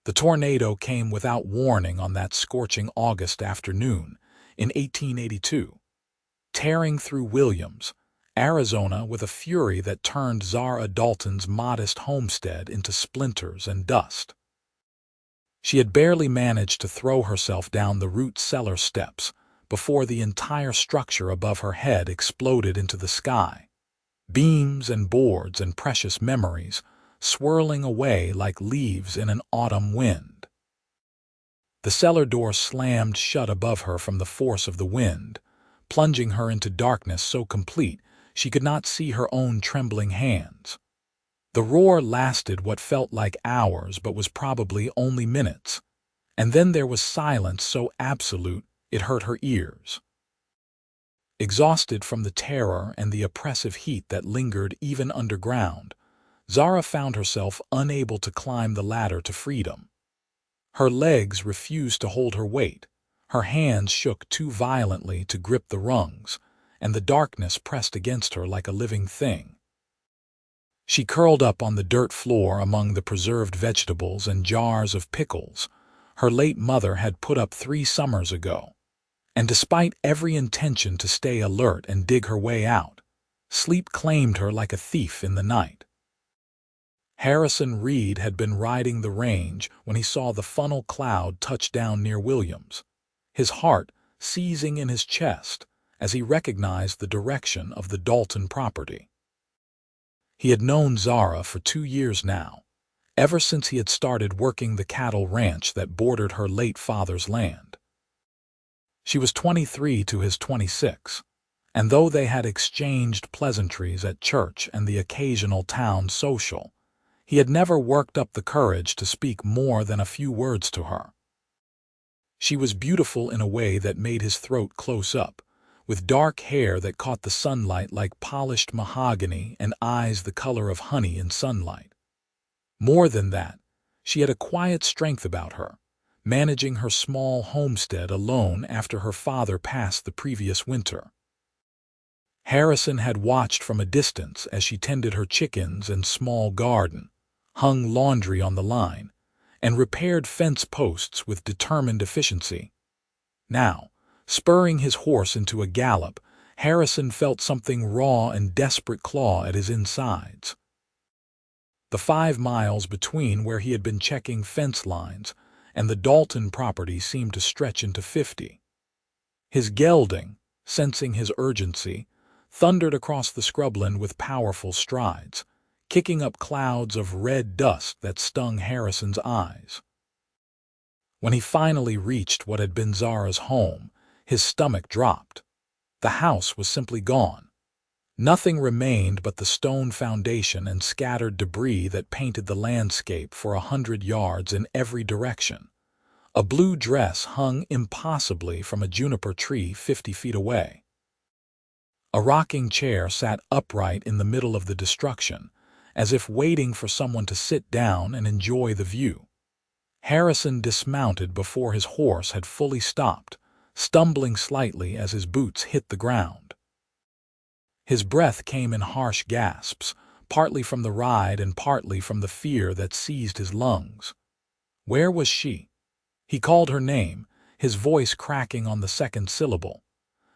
The tornado came without warning on that scorching August afternoon in 1882, tearing through Williams, Arizona with a fury that turned Zara Dalton's modest homestead into splinters and dust. She had barely managed to throw herself down the root cellar steps before the entire structure above her head exploded into the sky, beams and boards and precious memories swirling away like leaves in an autumn wind. The cellar door slammed shut above her from the force of the wind, plunging her into darkness so complete she could not see her own trembling hands. The roar lasted what felt like hours but was probably only minutes, and then there was silence so absolute it hurt her ears. Exhausted from the terror and the oppressive heat that lingered even underground, Zara found herself unable to climb the ladder to freedom. Her legs refused to hold her weight, her hands shook too violently to grip the rungs, and the darkness pressed against her like a living thing. She curled up on the dirt floor among the preserved vegetables and jars of pickles her late mother had put up 3 summers ago, and despite every intention to stay alert and dig her way out, sleep claimed her like a thief in the night. Harrison Reed had been riding the range when he saw the funnel cloud touch down near Williams, his heart seizing in his chest as he recognized the direction of the Dalton property. He had known Zara for 2 years now, ever since he had started working the cattle ranch that bordered her late father's land. She was 23 to his 26, and though they had exchanged pleasantries at church and the occasional town social, he had never worked up the courage to speak more than a few words to her. She was beautiful in a way that made his throat close up, with dark hair that caught the sunlight like polished mahogany and eyes the color of honey in sunlight. More than that, she had a quiet strength about her, managing her small homestead alone after her father passed the previous winter. Harrison had watched from a distance as she tended her chickens and small garden, hung laundry on the line, and repaired fence posts with determined efficiency. Now, spurring his horse into a gallop, Harrison felt something raw and desperate claw at his insides. The 5 miles between where he had been checking fence lines and the Dalton property seemed to stretch into 50. His gelding, sensing his urgency, thundered across the scrubland with powerful strides, kicking up clouds of red dust that stung Harrison's eyes. When he finally reached what had been Zara's home, his stomach dropped. The house was simply gone. Nothing remained but the stone foundation and scattered debris that painted the landscape for 100 yards in every direction. A blue dress hung impossibly from a juniper tree 50 feet away. A rocking chair sat upright in the middle of the destruction, as if waiting for someone to sit down and enjoy the view. Harrison dismounted before his horse had fully stopped, stumbling slightly as his boots hit the ground. His breath came in harsh gasps, partly from the ride and partly from the fear that seized his lungs. Where was she? He called her name, his voice cracking on the second syllable.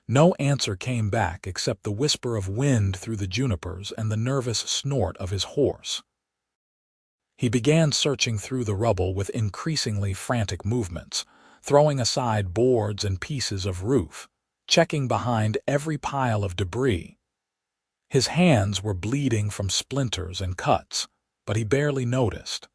No answer came back except the whisper of wind through the junipers and the nervous snort of his horse. He began searching through the rubble with increasingly frantic movements, throwing aside boards and pieces of roof, checking behind every pile of debris. His hands were bleeding from splinters and cuts, but he barely noticed.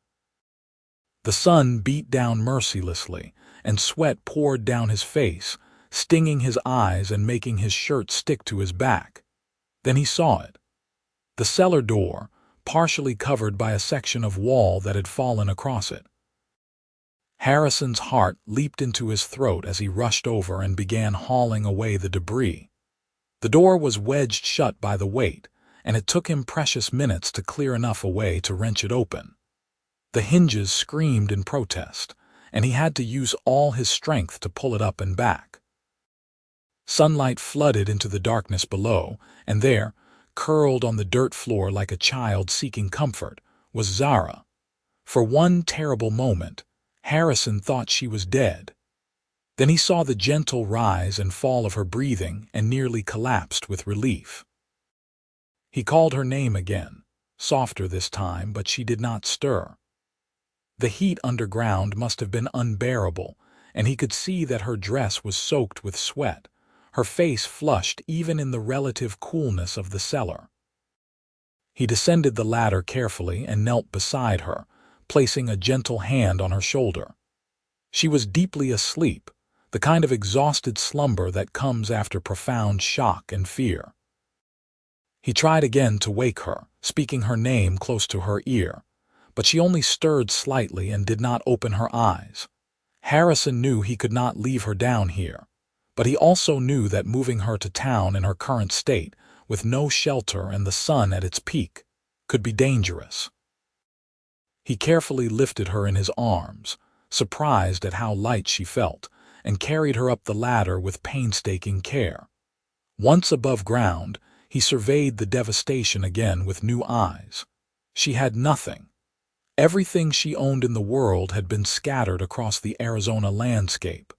The sun beat down mercilessly, and sweat poured down his face, stinging his eyes and making his shirt stick to his back. Then he saw it. The cellar door, partially covered by a section of wall that had fallen across it. Harrison's heart leaped into his throat as he rushed over and began hauling away the debris. The door was wedged shut by the weight, and it took him precious minutes to clear enough away to wrench it open. The hinges screamed in protest, and he had to use all his strength to pull it up and back. Sunlight flooded into the darkness below, and there, curled on the dirt floor like a child seeking comfort, was Zara. For one terrible moment, Harrison thought she was dead. Then he saw the gentle rise and fall of her breathing and nearly collapsed with relief. He called her name again, softer this time, but she did not stir. The heat underground must have been unbearable, and he could see that her dress was soaked with sweat, her face flushed even in the relative coolness of the cellar. He descended the ladder carefully and knelt beside her, placing a gentle hand on her shoulder. She was deeply asleep, the kind of exhausted slumber that comes after profound shock and fear. He tried again to wake her, speaking her name close to her ear, but she only stirred slightly and did not open her eyes. Harrison knew he could not leave her down here, but he also knew that moving her to town in her current state, with no shelter and the sun at its peak, could be dangerous. He carefully lifted her in his arms, surprised at how light she felt, and carried her up the ladder with painstaking care. Once above ground, he surveyed the devastation again with new eyes. She had nothing. Everything she owned in the world had been scattered across the Arizona landscape.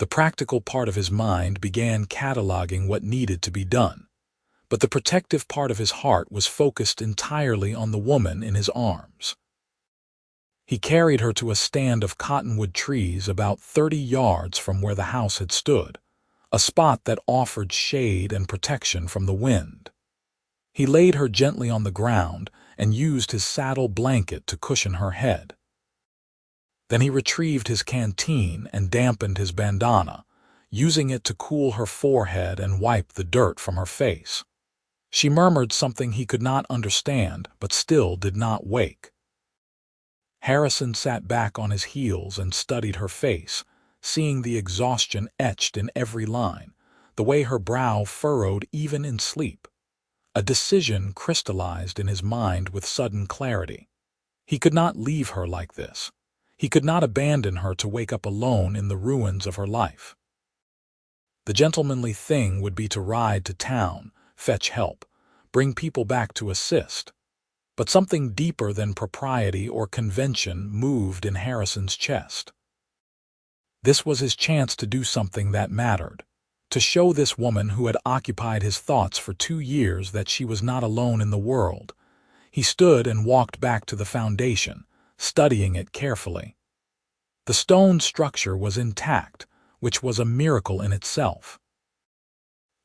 The practical part of his mind began cataloging what needed to be done, but the protective part of his heart was focused entirely on the woman in his arms. He carried her to a stand of cottonwood trees about 30 yards from where the house had stood, a spot that offered shade and protection from the wind. He laid her gently on the ground and used his saddle blanket to cushion her head. Then he retrieved his canteen and dampened his bandana, using it to cool her forehead and wipe the dirt from her face. She murmured something he could not understand, but still did not wake. Harrison sat back on his heels and studied her face, seeing the exhaustion etched in every line, the way her brow furrowed even in sleep. A decision crystallized in his mind with sudden clarity. He could not leave her like this. He could not abandon her to wake up alone in the ruins of her life. The gentlemanly thing would be to ride to town, fetch help, bring people back to assist. But something deeper than propriety or convention moved in Harrison's chest. This was his chance to do something that mattered, to show this woman who had occupied his thoughts for 2 years that she was not alone in the world. He stood and walked back to the foundation, studying it carefully. The stone structure was intact, which was a miracle in itself.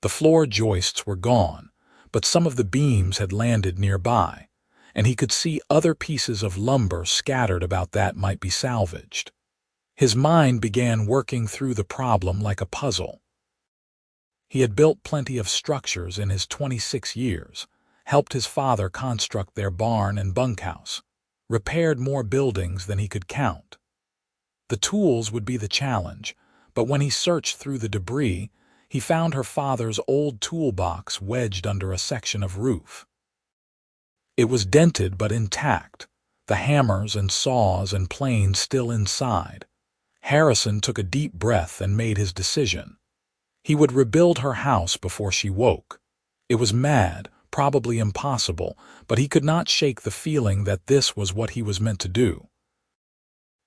The floor joists were gone, but some of the beams had landed nearby, and he could see other pieces of lumber scattered about that might be salvaged. His mind began working through the problem like a puzzle. He had built plenty of structures in his 26 years, helped his father construct their barn and bunkhouse, repaired more buildings than he could count. The tools would be the challenge, but when he searched through the debris, he found her father's old toolbox wedged under a section of roof. It was dented but intact, the hammers and saws and planes still inside. Harrison took a deep breath and made his decision. He would rebuild her house before she woke. It was mad, probably impossible, but he could not shake the feeling that this was what he was meant to do.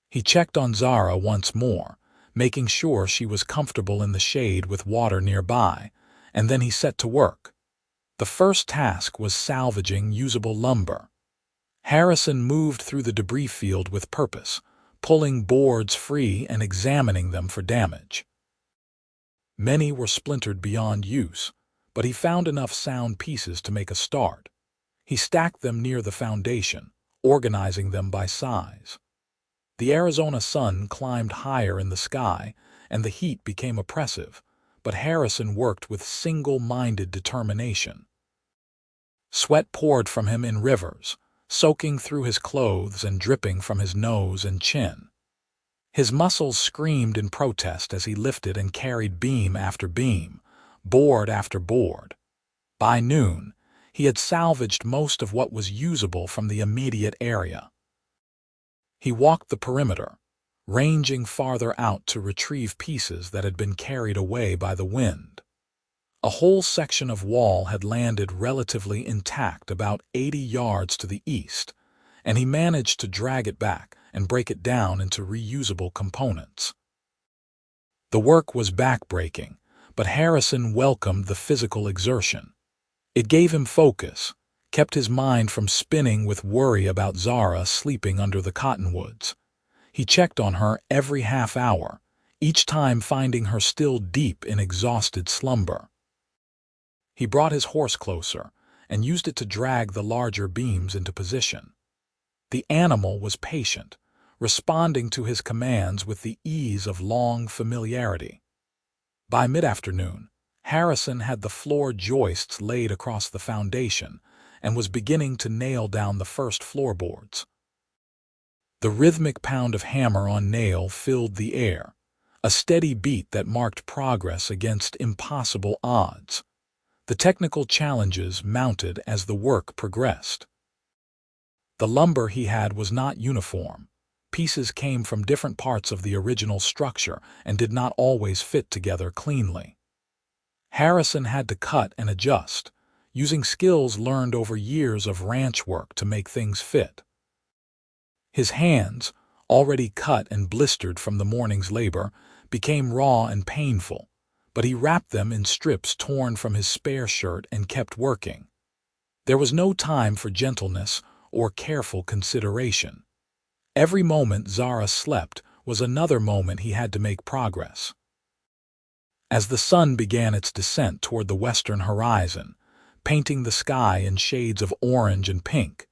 He checked on Zara once more, making sure she was comfortable in the shade with water nearby, and then he set to work. The first task was salvaging usable lumber. Harrison moved through the debris field with purpose, pulling boards free and examining them for damage. Many were splintered beyond use, but he found enough sound pieces to make a start. He stacked them near the foundation, organizing them by size. The Arizona sun climbed higher in the sky, and the heat became oppressive, but Harrison worked with single-minded determination. Sweat poured from him in rivers, soaking through his clothes and dripping from his nose and chin. His muscles screamed in protest as he lifted and carried beam after beam, board after board. By noon, he had salvaged most of what was usable from the immediate area. He walked the perimeter, ranging farther out to retrieve pieces that had been carried away by the wind. A whole section of wall had landed relatively intact about 80 yards to the east, and he managed to drag it back, and break it down into reusable components. The work was backbreaking, but Harrison welcomed the physical exertion. It gave him focus, kept his mind from spinning with worry about Zara sleeping under the cottonwoods. He checked on her every half hour, each time finding her still deep in exhausted slumber. He brought his horse closer and used it to drag the larger beams into position. The animal was patient, responding to his commands with the ease of long familiarity. By mid-afternoon, Harrison had the floor joists laid across the foundation and was beginning to nail down the first floorboards. The rhythmic pound of hammer on nail filled the air, a steady beat that marked progress against impossible odds. The technical challenges mounted as the work progressed. The lumber he had was not uniform. Pieces came from different parts of the original structure and did not always fit together cleanly. Harrison had to cut and adjust, using skills learned over years of ranch work to make things fit. His hands, already cut and blistered from the morning's labor, became raw and painful, but he wrapped them in strips torn from his spare shirt and kept working. There was no time for gentleness or careful consideration. Every moment Zara slept was another moment he had to make progress. As the sun began its descent toward the western horizon, painting the sky in shades of orange and pink,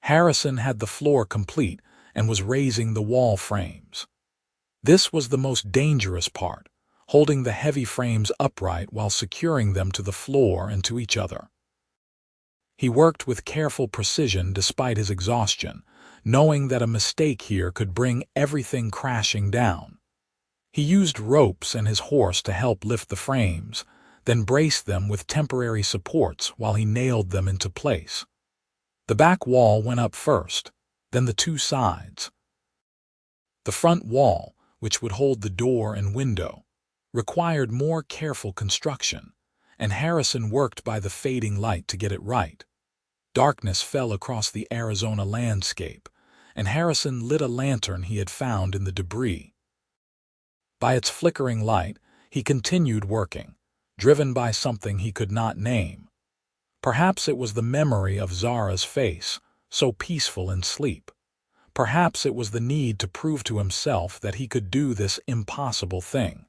Harrison had the floor complete and was raising the wall frames. This was the most dangerous part, holding the heavy frames upright while securing them to the floor and to each other. He worked with careful precision despite his exhaustion, knowing that a mistake here could bring everything crashing down. He used ropes and his horse to help lift the frames, then braced them with temporary supports while he nailed them into place. The back wall went up first, then the two sides. The front wall, which would hold the door and window, required more careful construction, and Harrison worked by the fading light to get it right. Darkness fell across the Arizona landscape, and Harrison lit a lantern he had found in the debris. By its flickering light, he continued working, driven by something he could not name. Perhaps it was the memory of Zara's face, so peaceful in sleep. Perhaps it was the need to prove to himself that he could do this impossible thing.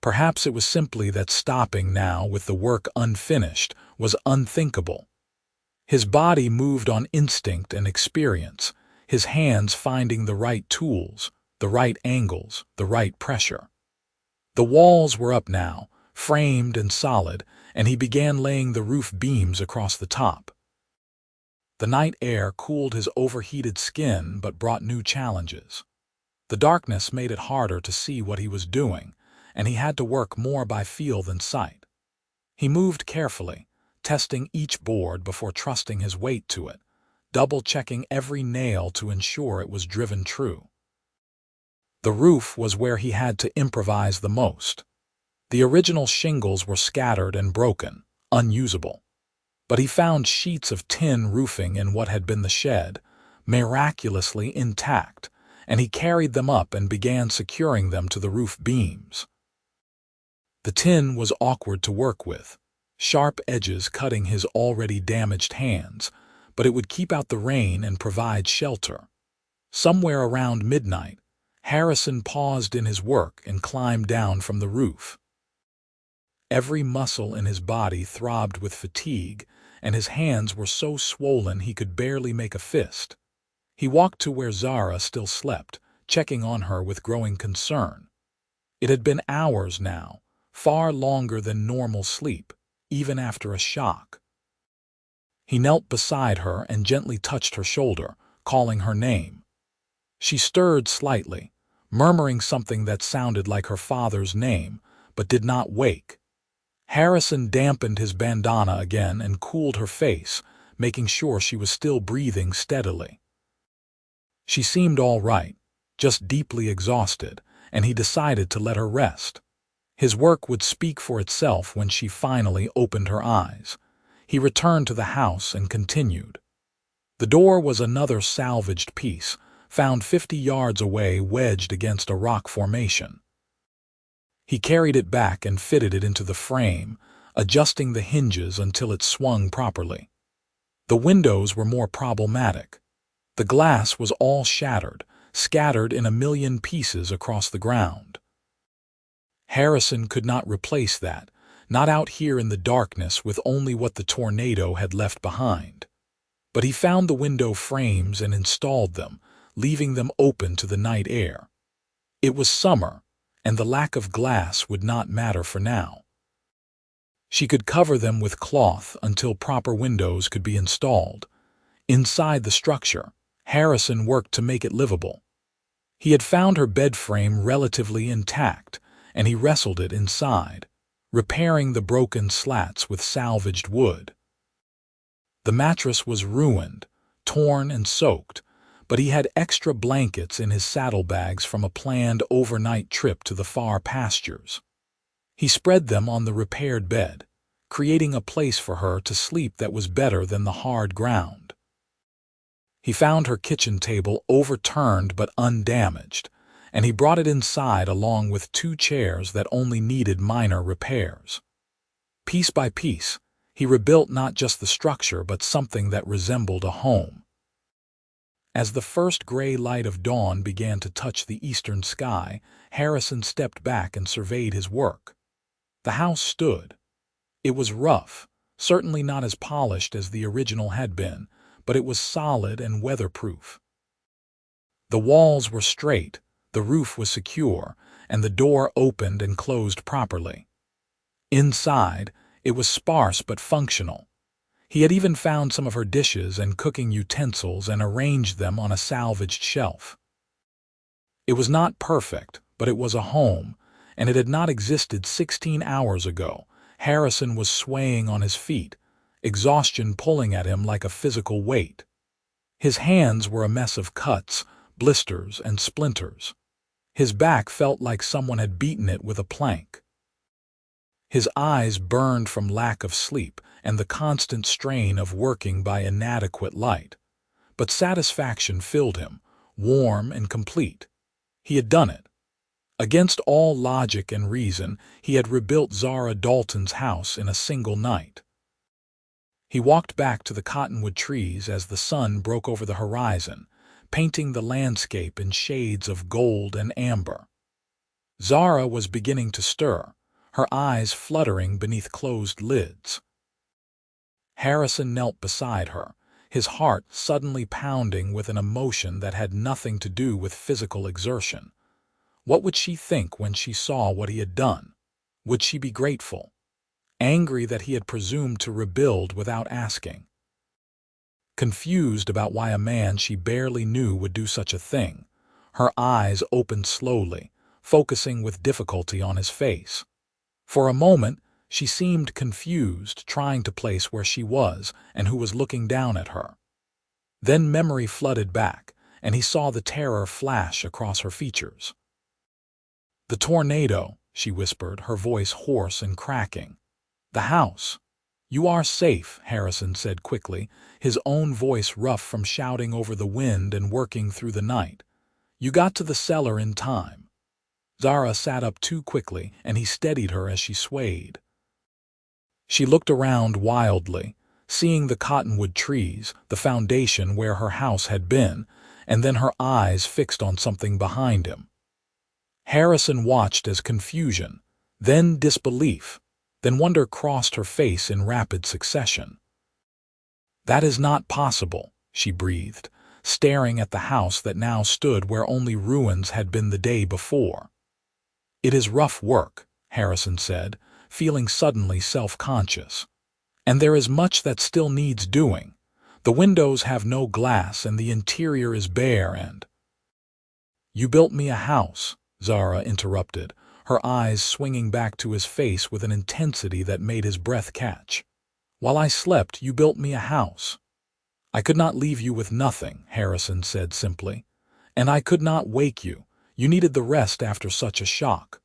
Perhaps it was simply that stopping now with the work unfinished was unthinkable. His body moved on instinct and experience, his hands finding the right tools, the right angles, the right pressure. The walls were up now, framed and solid, and he began laying the roof beams across the top. The night air cooled his overheated skin but brought new challenges. The darkness made it harder to see what he was doing, and he had to work more by feel than sight. He moved carefully, testing each board before trusting his weight to it, double-checking every nail to ensure it was driven true. The roof was where he had to improvise the most. The original shingles were scattered and broken, unusable. But he found sheets of tin roofing in what had been the shed, miraculously intact, and he carried them up and began securing them to the roof beams. The tin was awkward to work with, sharp edges cutting his already damaged hands, but it would keep out the rain and provide shelter. Somewhere around midnight, Harrison paused in his work and climbed down from the roof. Every muscle in his body throbbed with fatigue, and his hands were so swollen he could barely make a fist. He walked to where Zara still slept, checking on her with growing concern. It had been hours now, far longer than normal sleep, even after a shock. He knelt beside her and gently touched her shoulder, calling her name. She stirred slightly, murmuring something that sounded like her father's name, but did not wake. Harrison dampened his bandana again and cooled her face, making sure she was still breathing steadily. She seemed all right, just deeply exhausted, and he decided to let her rest. His work would speak for itself when she finally opened her eyes. He returned to the house and continued. The door was another salvaged piece, found 50 yards away wedged against a rock formation. He carried it back and fitted it into the frame, adjusting the hinges until it swung properly. The windows were more problematic. The glass was all shattered, scattered in a million pieces across the ground. Harrison could not replace that, not out here in the darkness with only what the tornado had left behind. But he found the window frames and installed them, leaving them open to the night air. It was summer, and the lack of glass would not matter for now. She could cover them with cloth until proper windows could be installed. Inside the structure, Harrison worked to make it livable. He had found her bed frame relatively intact, and he wrestled it inside, repairing the broken slats with salvaged wood. The mattress was ruined, torn and soaked, but he had extra blankets in his saddlebags from a planned overnight trip to the far pastures. He spread them on the repaired bed, creating a place for her to sleep that was better than the hard ground. He found her kitchen table overturned but undamaged, and he brought it inside along with 2 chairs that only needed minor repairs. Piece by piece, he rebuilt not just the structure but something that resembled a home. As the first gray light of dawn began to touch the eastern sky, Harrison stepped back and surveyed his work. The house stood. It was rough, certainly not as polished as the original had been, but it was solid and weatherproof. The walls were straight, the roof was secure, and the door opened and closed properly. Inside, it was sparse but functional. He had even found some of her dishes and cooking utensils and arranged them on a salvaged shelf. It was not perfect, but it was a home, and it had not existed 16 hours ago. Harrison was swaying on his feet, exhaustion pulling at him like a physical weight. His hands were a mess of cuts, blisters, and splinters. His back felt like someone had beaten it with a plank. His eyes burned from lack of sleep and the constant strain of working by inadequate light. But satisfaction filled him, warm and complete. He had done it. Against all logic and reason, he had rebuilt Zara Dalton's house in a single night. He walked back to the cottonwood trees as the sun broke over the horizon, painting the landscape in shades of gold and amber. Zara was beginning to stir, her eyes fluttering beneath closed lids. Harrison knelt beside her, his heart suddenly pounding with an emotion that had nothing to do with physical exertion. What would she think when she saw what he had done? Would she be grateful? Angry that he had presumed to rebuild without asking? Confused about why a man she barely knew would do such a thing, her eyes opened slowly, focusing with difficulty on his face. For a moment, she seemed confused, trying to place where she was and who was looking down at her. Then memory flooded back, and he saw the terror flash across her features. "The tornado," she whispered, her voice hoarse and cracking. "The house." "You are safe," Harrison said quickly, his own voice rough from shouting over the wind and working through the night. "You got to the cellar in time." Zara sat up too quickly, and he steadied her as she swayed. She looked around wildly, seeing the cottonwood trees, the foundation where her house had been, and then her eyes fixed on something behind him. Harrison watched as confusion, then disbelief, then wonder crossed her face in rapid succession. "That is not possible," she breathed, staring at the house that now stood where only ruins had been the day before. "It is rough work," Harrison said, feeling suddenly self-conscious. "And there is much that still needs doing. The windows have no glass and the interior is bare and—" "You built me a house," Zara interrupted, her eyes swinging back to his face with an intensity that made his breath catch. "While I slept, you built me a house." "I could not leave you with nothing," Harrison said simply. "And I could not wake you. You needed the rest after such a shock."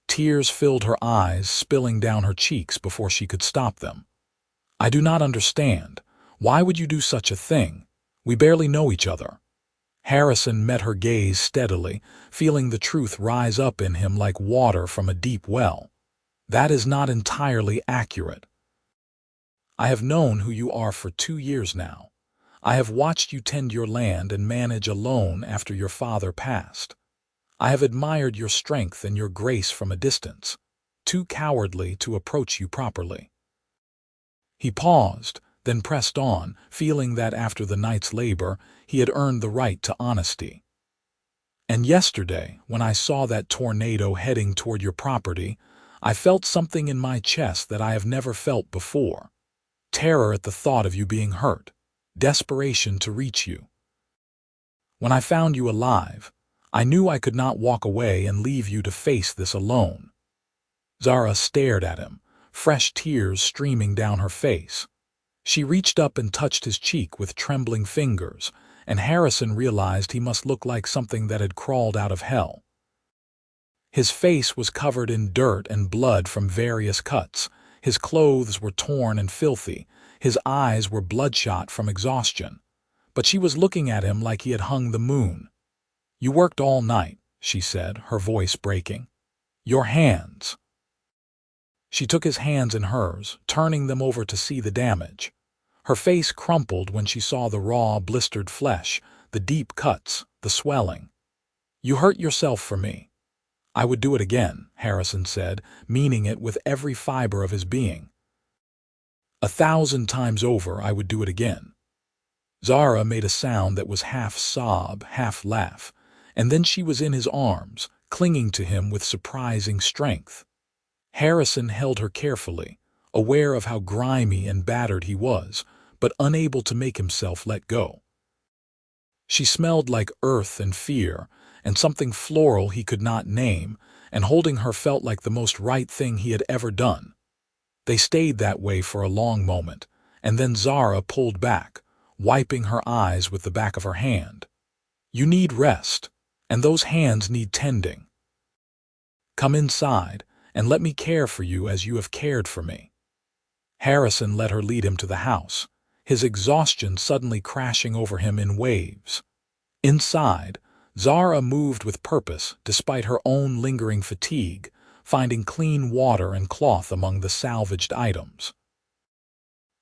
Tears filled her eyes, spilling down her cheeks before she could stop them. "I do not understand. Why would you do such a thing? We barely know each other." Harrison met her gaze steadily, feeling the truth rise up in him like water from a deep well. That is not entirely accurate. I have known who you are for 2 years now. I have watched you tend your land and manage alone after your father passed. I have admired your strength and your grace from a distance, too cowardly to approach you properly. He paused, then pressed on, feeling that after the night's labor, he had earned the right to honesty. And yesterday, when I saw that tornado heading toward your property, I felt something in my chest that I have never felt before. Terror at the thought of you being hurt, desperation to reach you. When I found you alive, I knew I could not walk away and leave you to face this alone. Zara stared at him, fresh tears streaming down her face. She reached up and touched his cheek with trembling fingers, and Harrison realized he must look like something that had crawled out of hell. His face was covered in dirt and blood from various cuts. His clothes were torn and filthy. His eyes were bloodshot from exhaustion. But she was looking at him like he had hung the moon. "You worked all night," she said, her voice breaking. "Your hands." She took his hands in hers, turning them over to see the damage. Her face crumpled when she saw the raw, blistered flesh, the deep cuts, the swelling. "You hurt yourself for me." "I would do it again," Harrison said, meaning it with every fiber of his being. 1,000 times over, I would do it again. Zara made a sound that was half sob, half laugh, and then she was in his arms, clinging to him with surprising strength. Harrison held her carefully, aware of how grimy and battered he was, but unable to make himself let go. She smelled like earth and fear, and something floral he could not name, and holding her felt like the most right thing he had ever done. They stayed that way for a long moment, and then Zara pulled back, wiping her eyes with the back of her hand. "You need rest, and those hands need tending. Come inside, and let me care for you as you have cared for me." Harrison let her lead him to the house, his exhaustion suddenly crashing over him in waves. Inside, Zara moved with purpose despite her own lingering fatigue, finding clean water and cloth among the salvaged items.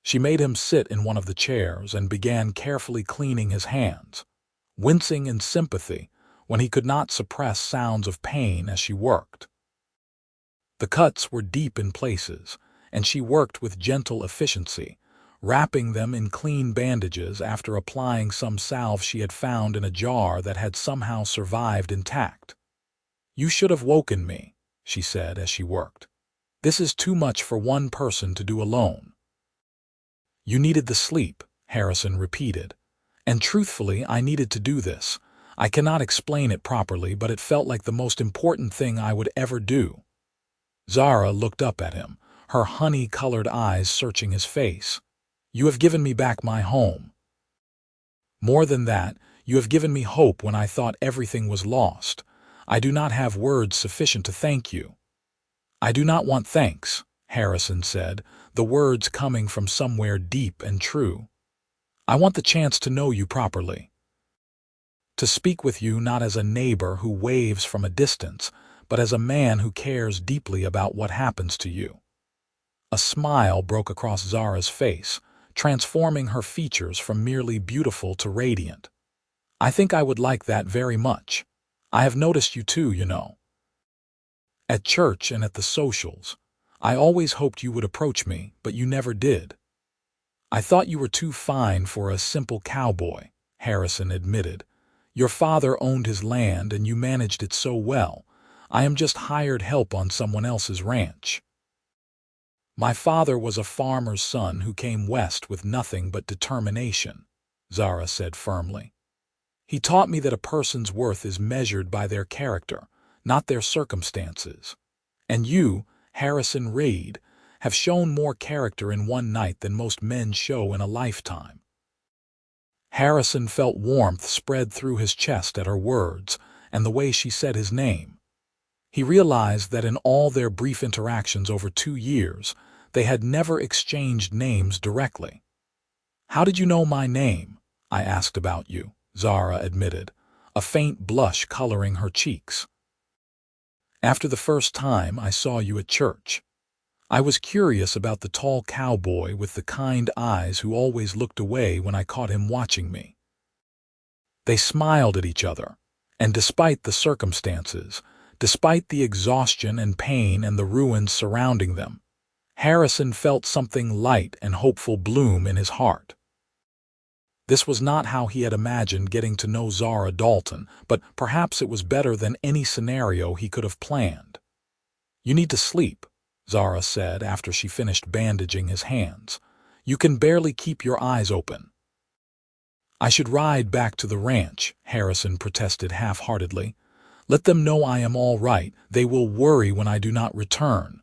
She made him sit in one of the chairs and began carefully cleaning his hands, wincing in sympathy when he could not suppress sounds of pain as she worked. The cuts were deep in places, and she worked with gentle efficiency, wrapping them in clean bandages after applying some salve she had found in a jar that had somehow survived intact. "You should have woken me," she said as she worked. "This is too much for one person to do alone." "You needed the sleep," Harrison repeated. "And truthfully, I needed to do this. I cannot explain it properly, but it felt like the most important thing I would ever do." Zara looked up at him, her honey-colored eyes searching his face. "You have given me back my home. More than that, you have given me hope when I thought everything was lost. I do not have words sufficient to thank you." "I do not want thanks," Harrison said, the words coming from somewhere deep and true. "I want the chance to know you properly. To speak with you not as a neighbor who waves from a distance, but as a man who cares deeply about what happens to you." A smile broke across Zara's face, transforming her features from merely beautiful to radiant. "I think I would like that very much. I have noticed you too, you know. At church and at the socials. I always hoped you would approach me, but you never did." "I thought you were too fine for a simple cowboy," Harrison admitted. "Your father owned his land and you managed it so well. I am just hired help on someone else's ranch." "My father was a farmer's son who came west with nothing but determination," Zara said firmly. "He taught me that a person's worth is measured by their character, not their circumstances. And you, Harrison Reed, have shown more character in one night than most men show in a lifetime." Harrison felt warmth spread through his chest at her words and the way she said his name. He realized that in all their brief interactions over 2 years, they had never exchanged names directly. "How did you know my name?" "I asked about you," Zara admitted, a faint blush coloring her cheeks. "After the first time I saw you at church, I was curious about the tall cowboy with the kind eyes who always looked away when I caught him watching me." They smiled at each other, and despite the circumstances, despite the exhaustion and pain and the ruins surrounding them, Harrison felt something light and hopeful bloom in his heart. This was not how he had imagined getting to know Zara Dalton, but perhaps it was better than any scenario he could have planned. "You need to sleep," Zara said after she finished bandaging his hands. "You can barely keep your eyes open." "I should ride back to the ranch," Harrison protested half-heartedly. "Let them know I am all right. They will worry when I do not return."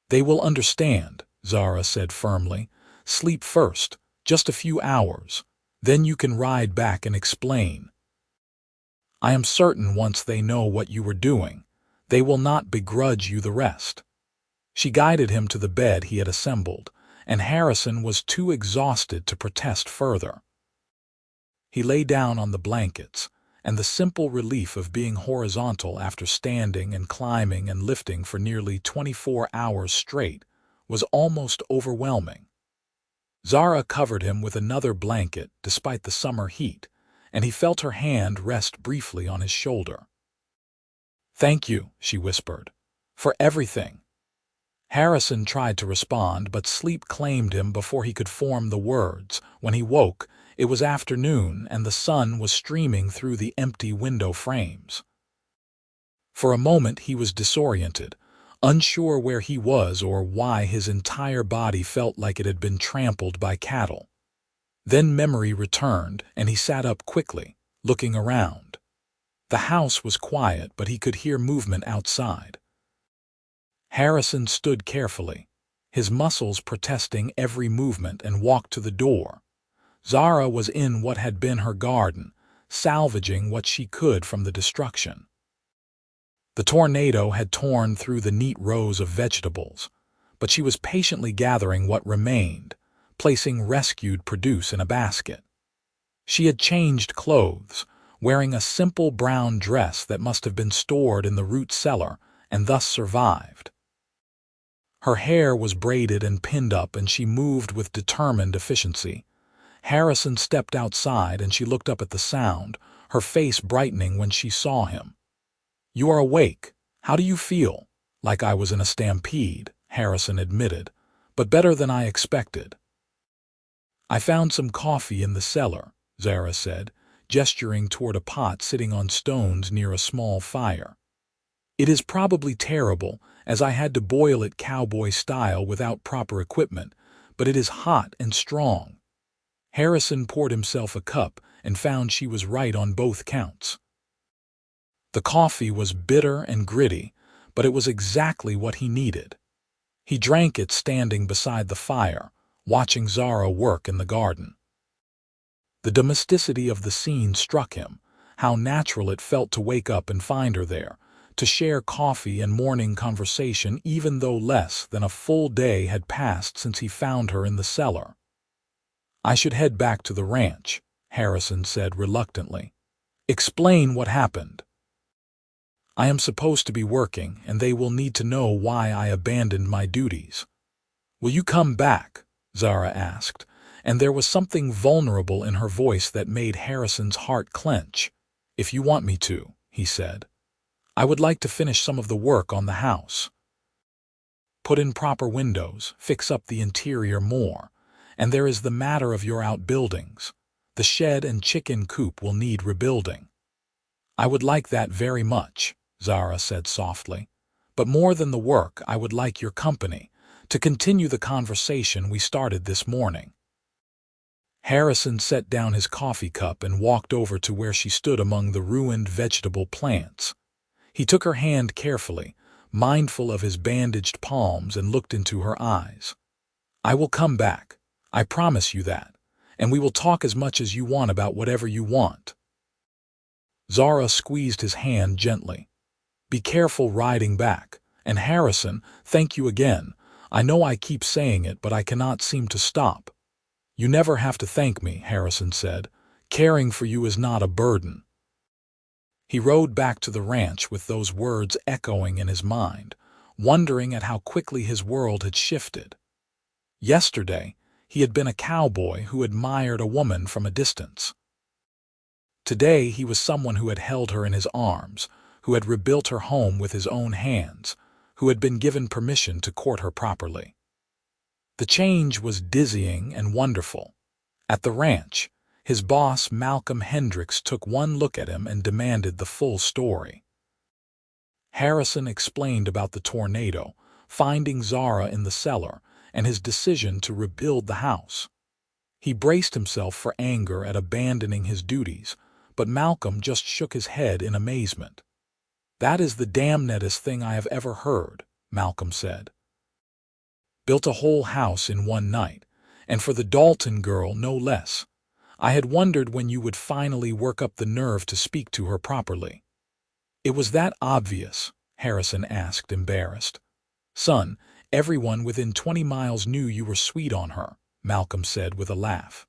"They will understand," Zara said firmly. "Sleep first, just a few hours. Then you can ride back and explain. I am certain once they know what you were doing, they will not begrudge you the rest." She guided him to the bed he had assembled, and Harrison was too exhausted to protest further. He lay down on the blankets, and the simple relief of being horizontal after standing and climbing and lifting for nearly 24 hours straight was almost overwhelming. Zara covered him with another blanket despite the summer heat, and he felt her hand rest briefly on his shoulder. "Thank you," she whispered, "for everything." Harrison tried to respond, but sleep claimed him before he could form the words. When he woke, it was afternoon and the sun was streaming through the empty window frames. For a moment he was disoriented, unsure where he was or why his entire body felt like it had been trampled by cattle. Then memory returned, and he sat up quickly, looking around. The house was quiet, but he could hear movement outside. Harrison stood carefully, his muscles protesting every movement, and walked to the door. Zara was in what had been her garden, salvaging what she could from the destruction. The tornado had torn through the neat rows of vegetables, but she was patiently gathering what remained, placing rescued produce in a basket. She had changed clothes, wearing a simple brown dress that must have been stored in the root cellar and thus survived. Her hair was braided and pinned up, and she moved with determined efficiency. Harrison stepped outside, and she looked up at the sound, her face brightening when she saw him. "You are awake. How do you feel?" "Like I was in a stampede," Harrison admitted, "but better than I expected." "I found some coffee in the cellar," Zara said, gesturing toward a pot sitting on stones near a small fire. "It is probably terrible, as I had to boil it cowboy style without proper equipment, but it is hot and strong." Harrison poured himself a cup and found she was right on both counts. The coffee was bitter and gritty, but it was exactly what he needed. He drank it standing beside the fire, watching Zara work in the garden. The domesticity of the scene struck him, how natural it felt to wake up and find her there, to share coffee and morning conversation even though less than a full day had passed since he found her in the cellar. "I should head back to the ranch," Harrison said reluctantly. "Explain what happened." "I am supposed to be working, and they will need to know why I abandoned my duties." "Will you come back?" Zara asked, and there was something vulnerable in her voice that made Harrison's heart clench. "If you want me to," he said. "I would like to finish some of the work on the house. Put in proper windows, fix up the interior more, and there is the matter of your outbuildings. The shed and chicken coop will need rebuilding." "I would like that very much," Zara said softly. "But more than the work, I would like your company, to continue the conversation we started this morning." Harrison set down his coffee cup and walked over to where she stood among the ruined vegetable plants. He took her hand carefully, mindful of his bandaged palms, and looked into her eyes. "I will come back. I promise you that. And we will talk as much as you want about whatever you want." Zara squeezed his hand gently. "Be careful riding back. And Harrison, thank you again. I know I keep saying it, but I cannot seem to stop." "You never have to thank me," Harrison said. "Caring for you is not a burden." He rode back to the ranch with those words echoing in his mind, wondering at how quickly his world had shifted. Yesterday, he had been a cowboy who admired a woman from a distance. Today, he was someone who had held her in his arms, who had rebuilt her home with his own hands, who had been given permission to court her properly. The change was dizzying and wonderful. At the ranch, his boss, Malcolm Hendricks, took one look at him and demanded the full story. Harrison explained about the tornado, finding Zara in the cellar, and his decision to rebuild the house. He braced himself for anger at abandoning his duties, but Malcolm just shook his head in amazement. "That is the damnedest thing I have ever heard," Malcolm said. "Built a whole house in one night, and for the Dalton girl no less. I had wondered when you would finally work up the nerve to speak to her properly." "It was that obvious?" Harrison asked, embarrassed. "Son, everyone within 20 miles knew you were sweet on her," Malcolm said with a laugh.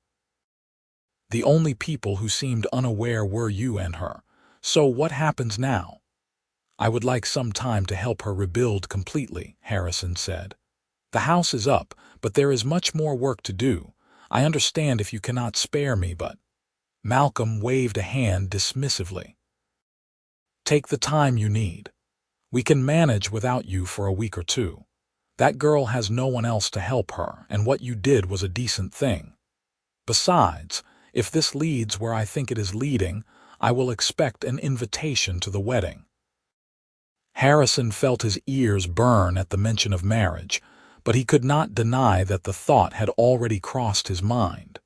"The only people who seemed unaware were you and her. So what happens now?" "I would like some time to help her rebuild completely," Harrison said. "The house is up, but there is much more work to do. I understand if you cannot spare me, but—" Malcolm waved a hand dismissively. "Take the time you need. We can manage without you for a week or two. That girl has no one else to help her, and what you did was a decent thing. Besides, if this leads where I think it is leading, I will expect an invitation to the wedding." Harrison felt his ears burn at the mention of marriage, but he could not deny that the thought had already crossed his mind.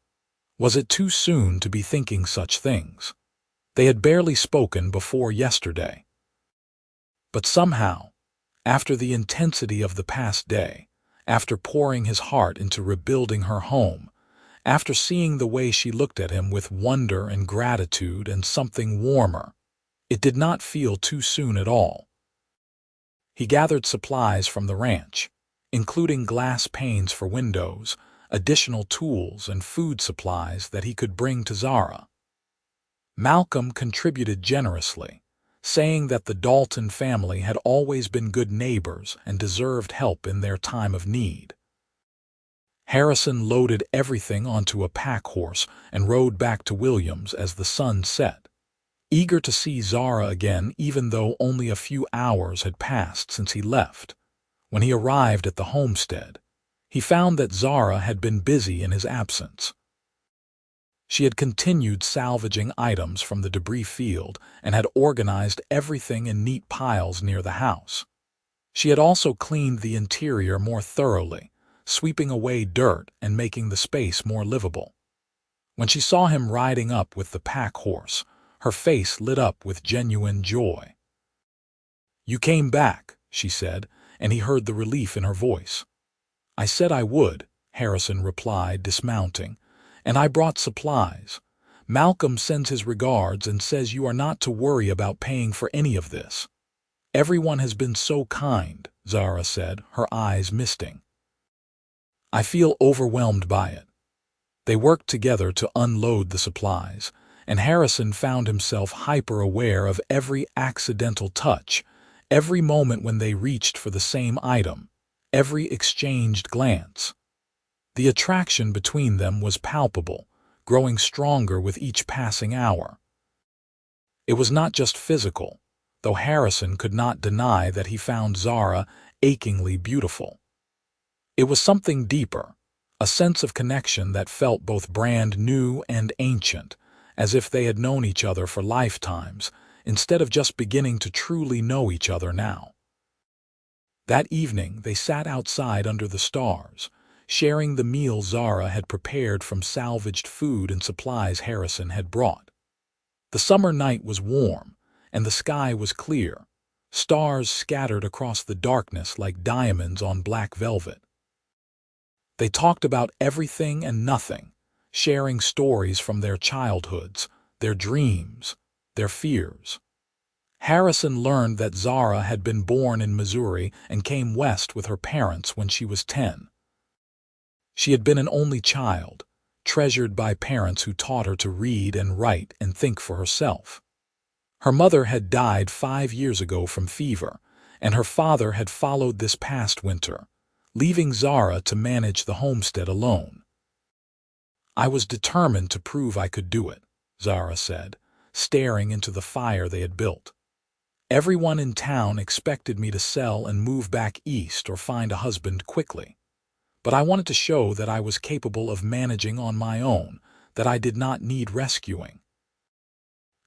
Was it too soon to be thinking such things? They had barely spoken before yesterday. But somehow, after the intensity of the past day, after pouring his heart into rebuilding her home, after seeing the way she looked at him with wonder and gratitude and something warmer, it did not feel too soon at all. He gathered supplies from the ranch, including glass panes for windows, additional tools and food supplies that he could bring to Zara. Malcolm contributed generously, saying that the Dalton family had always been good neighbors and deserved help in their time of need. Harrison loaded everything onto a pack horse and rode back to Williams as the sun set, eager to see Zara again even though only a few hours had passed since he left. When he arrived at the homestead, he found that Zara had been busy in his absence. She had continued salvaging items from the debris field and had organized everything in neat piles near the house. She had also cleaned the interior more thoroughly, sweeping away dirt and making the space more livable. When she saw him riding up with the pack horse, her face lit up with genuine joy. "You came back," she said, and he heard the relief in her voice. "I said I would," Harrison replied, dismounting, "and I brought supplies. Malcolm sends his regards and says you are not to worry about paying for any of this." "Everyone has been so kind," Zara said, her eyes misting. "I feel overwhelmed by it." They worked together to unload the supplies, and Harrison found himself hyper-aware of every accidental touch, every moment when they reached for the same item, every exchanged glance. The attraction between them was palpable, growing stronger with each passing hour. It was not just physical, though Harrison could not deny that he found Zara achingly beautiful. It was something deeper, a sense of connection that felt both brand new and ancient, as if they had known each other for lifetimes, instead of just beginning to truly know each other now. That evening they sat outside under the stars, sharing the meal Zara had prepared from salvaged food and supplies Harrison had brought. The summer night was warm, and the sky was clear, stars scattered across the darkness like diamonds on black velvet. They talked about everything and nothing, sharing stories from their childhoods, their dreams, their fears. Harrison learned that Zara had been born in Missouri and came west with her parents when she was 10. She had been an only child, treasured by parents who taught her to read and write and think for herself. Her mother had died 5 years ago from fever, and her father had followed this past winter, leaving Zara to manage the homestead alone. I was determined to prove I could do it, Zara said, staring into the fire they had built. Everyone in town expected me to sell and move back east or find a husband quickly. But I wanted to show that I was capable of managing on my own, that I did not need rescuing.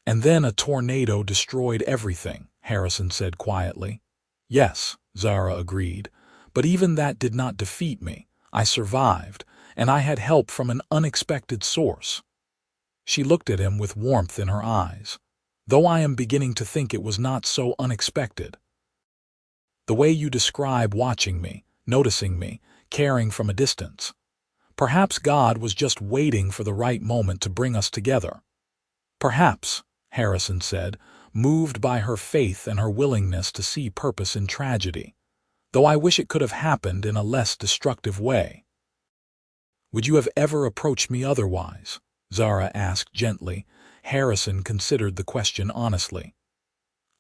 And then a tornado destroyed everything, Harrison said quietly. Yes, Zara agreed, but even that did not defeat me. I survived, and I had help from an unexpected source. She looked at him with warmth in her eyes, though I am beginning to think it was not so unexpected. The way you describe watching me, noticing me, caring from a distance. Perhaps God was just waiting for the right moment to bring us together. Perhaps, Harrison said, moved by her faith and her willingness to see purpose in tragedy, though I wish it could have happened in a less destructive way. Would you have ever approached me otherwise? Zara asked gently. Harrison considered the question honestly.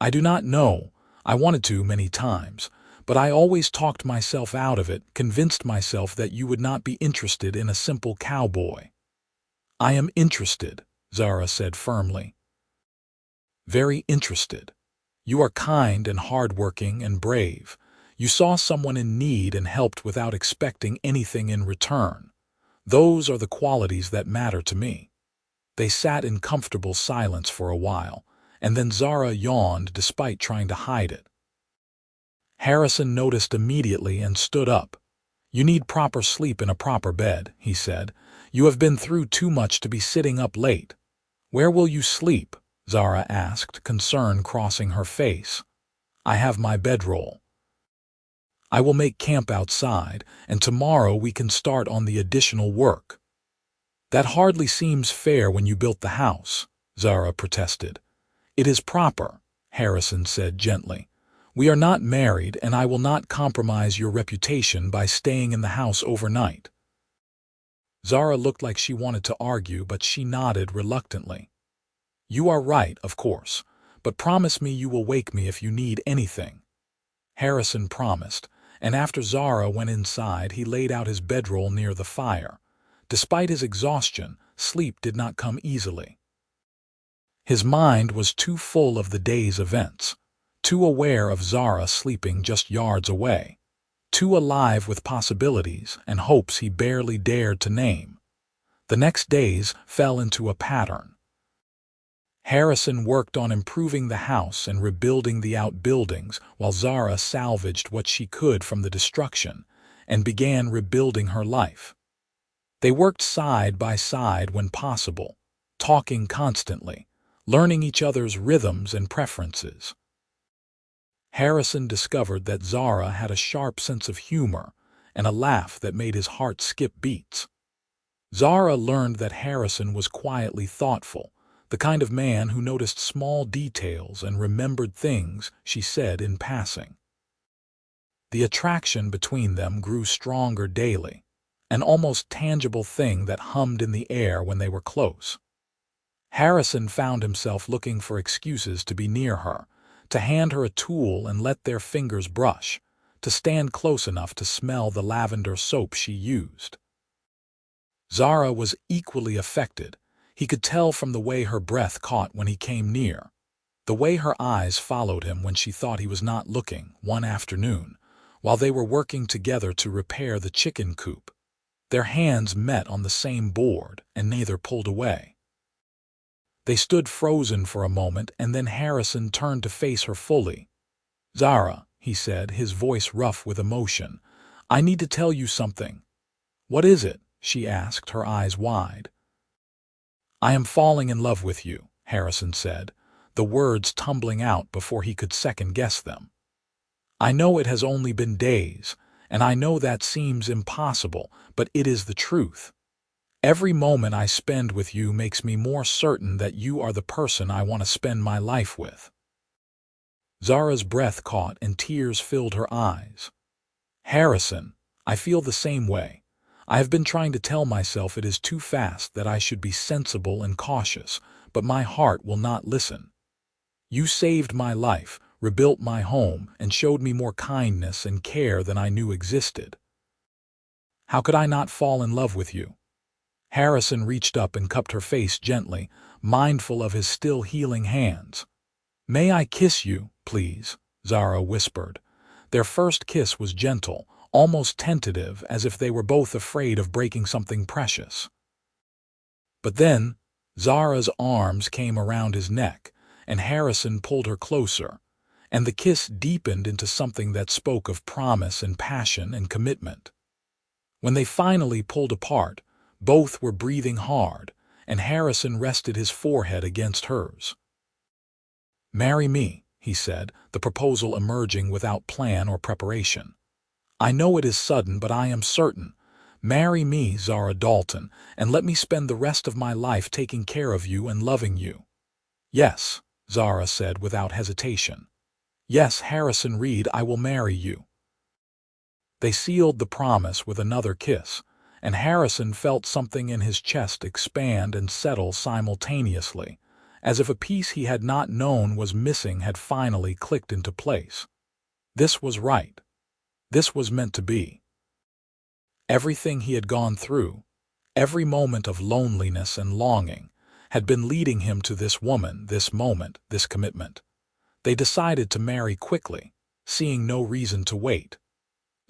I do not know. I wanted to many times, but I always talked myself out of it, convinced myself that you would not be interested in a simple cowboy. I am interested, Zara said firmly. Very interested. You are kind and hardworking and brave. You saw someone in need and helped without expecting anything in return. Those are the qualities that matter to me. They sat in comfortable silence for a while, and then Zara yawned despite trying to hide it. Harrison noticed immediately and stood up. You need proper sleep in a proper bed, he said. You have been through too much to be sitting up late. Where will you sleep? Zara asked, concern crossing her face. I have my bedroll. I will make camp outside, and tomorrow we can start on the additional work. That hardly seems fair when you built the house, Zara protested. It is proper, Harrison said gently. We are not married, and I will not compromise your reputation by staying in the house overnight. Zara looked like she wanted to argue, but she nodded reluctantly. You are right, of course, but promise me you will wake me if you need anything. Harrison promised, and after Zara went inside, he laid out his bedroll near the fire. Despite his exhaustion, sleep did not come easily. His mind was too full of the day's events, too aware of Zara sleeping just yards away, too alive with possibilities and hopes he barely dared to name. The next days fell into a pattern. Harrison worked on improving the house and rebuilding the outbuildings, while Zara salvaged what she could from the destruction and began rebuilding her life. They worked side by side when possible, talking constantly, learning each other's rhythms and preferences. Harrison discovered that Zara had a sharp sense of humor and a laugh that made his heart skip beats. Zara learned that Harrison was quietly thoughtful, the kind of man who noticed small details and remembered things she said in passing. The attraction between them grew stronger daily, an almost tangible thing that hummed in the air when they were close. Harrison found himself looking for excuses to be near her, to hand her a tool and let their fingers brush, to stand close enough to smell the lavender soap she used. Zara was equally affected. He could tell from the way her breath caught when he came near, the way her eyes followed him when she thought he was not looking. One afternoon, while they were working together to repair the chicken coop, their hands met on the same board and neither pulled away. They stood frozen for a moment, and then Harrison turned to face her fully. Zara, he said, his voice rough with emotion, I need to tell you something. What is it? She asked, her eyes wide. I am falling in love with you, Harrison said, the words tumbling out before he could second-guess them. I know it has only been days, and I know that seems impossible, but it is the truth. Every moment I spend with you makes me more certain that you are the person I want to spend my life with. Zara's breath caught and tears filled her eyes. Harrison, I feel the same way. I have been trying to tell myself it is too fast, that I should be sensible and cautious, but my heart will not listen. You saved my life, rebuilt my home, and showed me more kindness and care than I knew existed. How could I not fall in love with you?" Harrison reached up and cupped her face gently, mindful of his still healing hands. "May I kiss you, please?" Zara whispered. Their first kiss was gentle, almost tentative, as if they were both afraid of breaking something precious. But then, Zara's arms came around his neck, and Harrison pulled her closer, and the kiss deepened into something that spoke of promise and passion and commitment. When they finally pulled apart, both were breathing hard, and Harrison rested his forehead against hers. "Marry me," he said, the proposal emerging without plan or preparation. "I know it is sudden, but I am certain. Marry me, Zara Dalton, and let me spend the rest of my life taking care of you and loving you." "Yes," Zara said without hesitation. "Yes, Harrison Reed, I will marry you." They sealed the promise with another kiss, and Harrison felt something in his chest expand and settle simultaneously, as if a piece he had not known was missing had finally clicked into place. This was right. This was meant to be. Everything he had gone through, every moment of loneliness and longing, had been leading him to this woman, this moment, this commitment. They decided to marry quickly, seeing no reason to wait.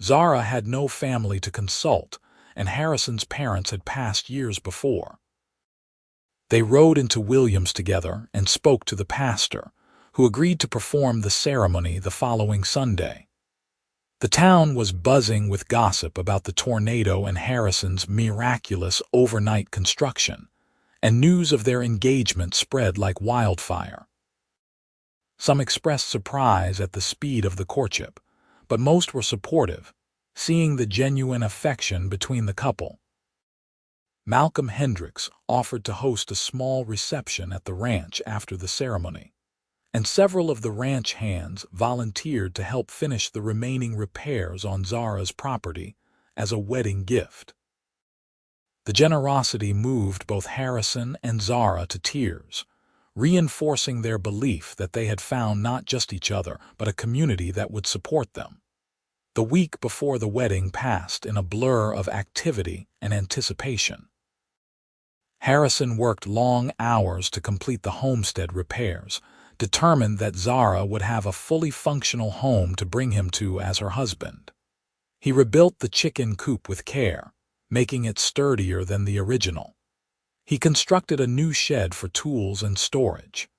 Zara had no family to consult, and Harrison's parents had passed years before. They rode into Williams together and spoke to the pastor, who agreed to perform the ceremony the following Sunday. The town was buzzing with gossip about the tornado and Harrison's miraculous overnight construction, and news of their engagement spread like wildfire. Some expressed surprise at the speed of the courtship, but most were supportive, seeing the genuine affection between the couple. Malcolm Hendricks offered to host a small reception at the ranch after the ceremony, and several of the ranch hands volunteered to help finish the remaining repairs on Zara's property as a wedding gift. The generosity moved both Harrison and Zara to tears, reinforcing their belief that they had found not just each other, but a community that would support them. The week before the wedding passed in a blur of activity and anticipation. Harrison worked long hours to complete the homestead repairs, determined that Zara would have a fully functional home to bring him to as her husband. He rebuilt the chicken coop with care, making it sturdier than the original. He constructed a new shed for tools and storage.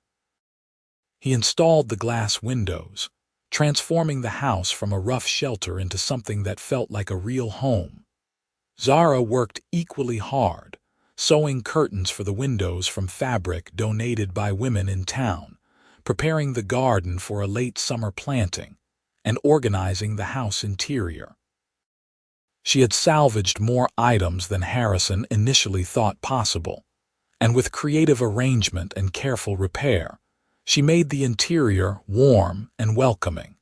He installed the glass windows, transforming the house from a rough shelter into something that felt like a real home. Zara worked equally hard, sewing curtains for the windows from fabric donated by women in town, preparing the garden for a late summer planting, and organizing the house interior. She had salvaged more items than Harrison initially thought possible, and with creative arrangement and careful repair, she made the interior warm and welcoming.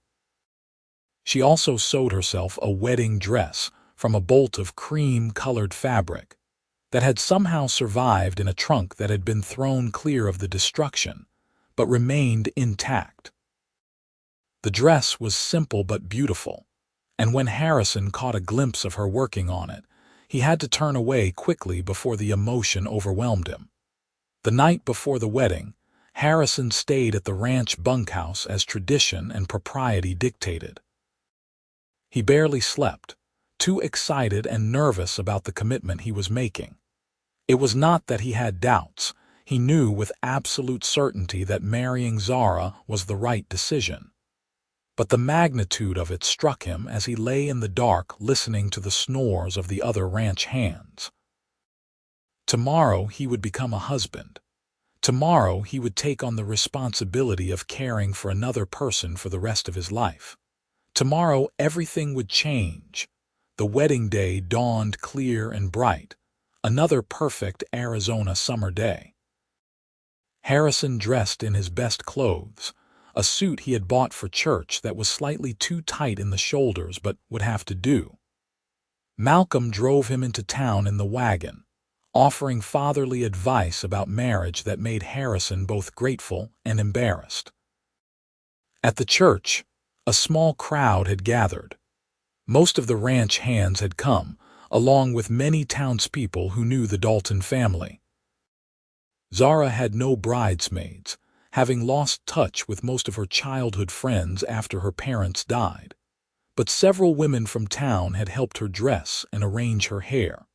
She also sewed herself a wedding dress from a bolt of cream-colored fabric that had somehow survived in a trunk that had been thrown clear of the destruction, but remained intact. The dress was simple but beautiful, and when Harrison caught a glimpse of her working on it, he had to turn away quickly before the emotion overwhelmed him. The night before the wedding, Harrison stayed at the ranch bunkhouse as tradition and propriety dictated. He barely slept, too excited and nervous about the commitment he was making. It was not that he had doubts. He knew with absolute certainty that marrying Zara was the right decision. But the magnitude of it struck him as he lay in the dark listening to the snores of the other ranch hands. Tomorrow he would become a husband. Tomorrow he would take on the responsibility of caring for another person for the rest of his life. Tomorrow everything would change. The wedding day dawned clear and bright, another perfect Arizona summer day. Harrison dressed in his best clothes, a suit he had bought for church that was slightly too tight in the shoulders but would have to do. Malcolm drove him into town in the wagon, offering fatherly advice about marriage that made Harrison both grateful and embarrassed. At the church, a small crowd had gathered. Most of the ranch hands had come, along with many townspeople who knew the Dalton family. Zara had no bridesmaids, having lost touch with most of her childhood friends after her parents died. But several women from town had helped her dress and arrange her hair.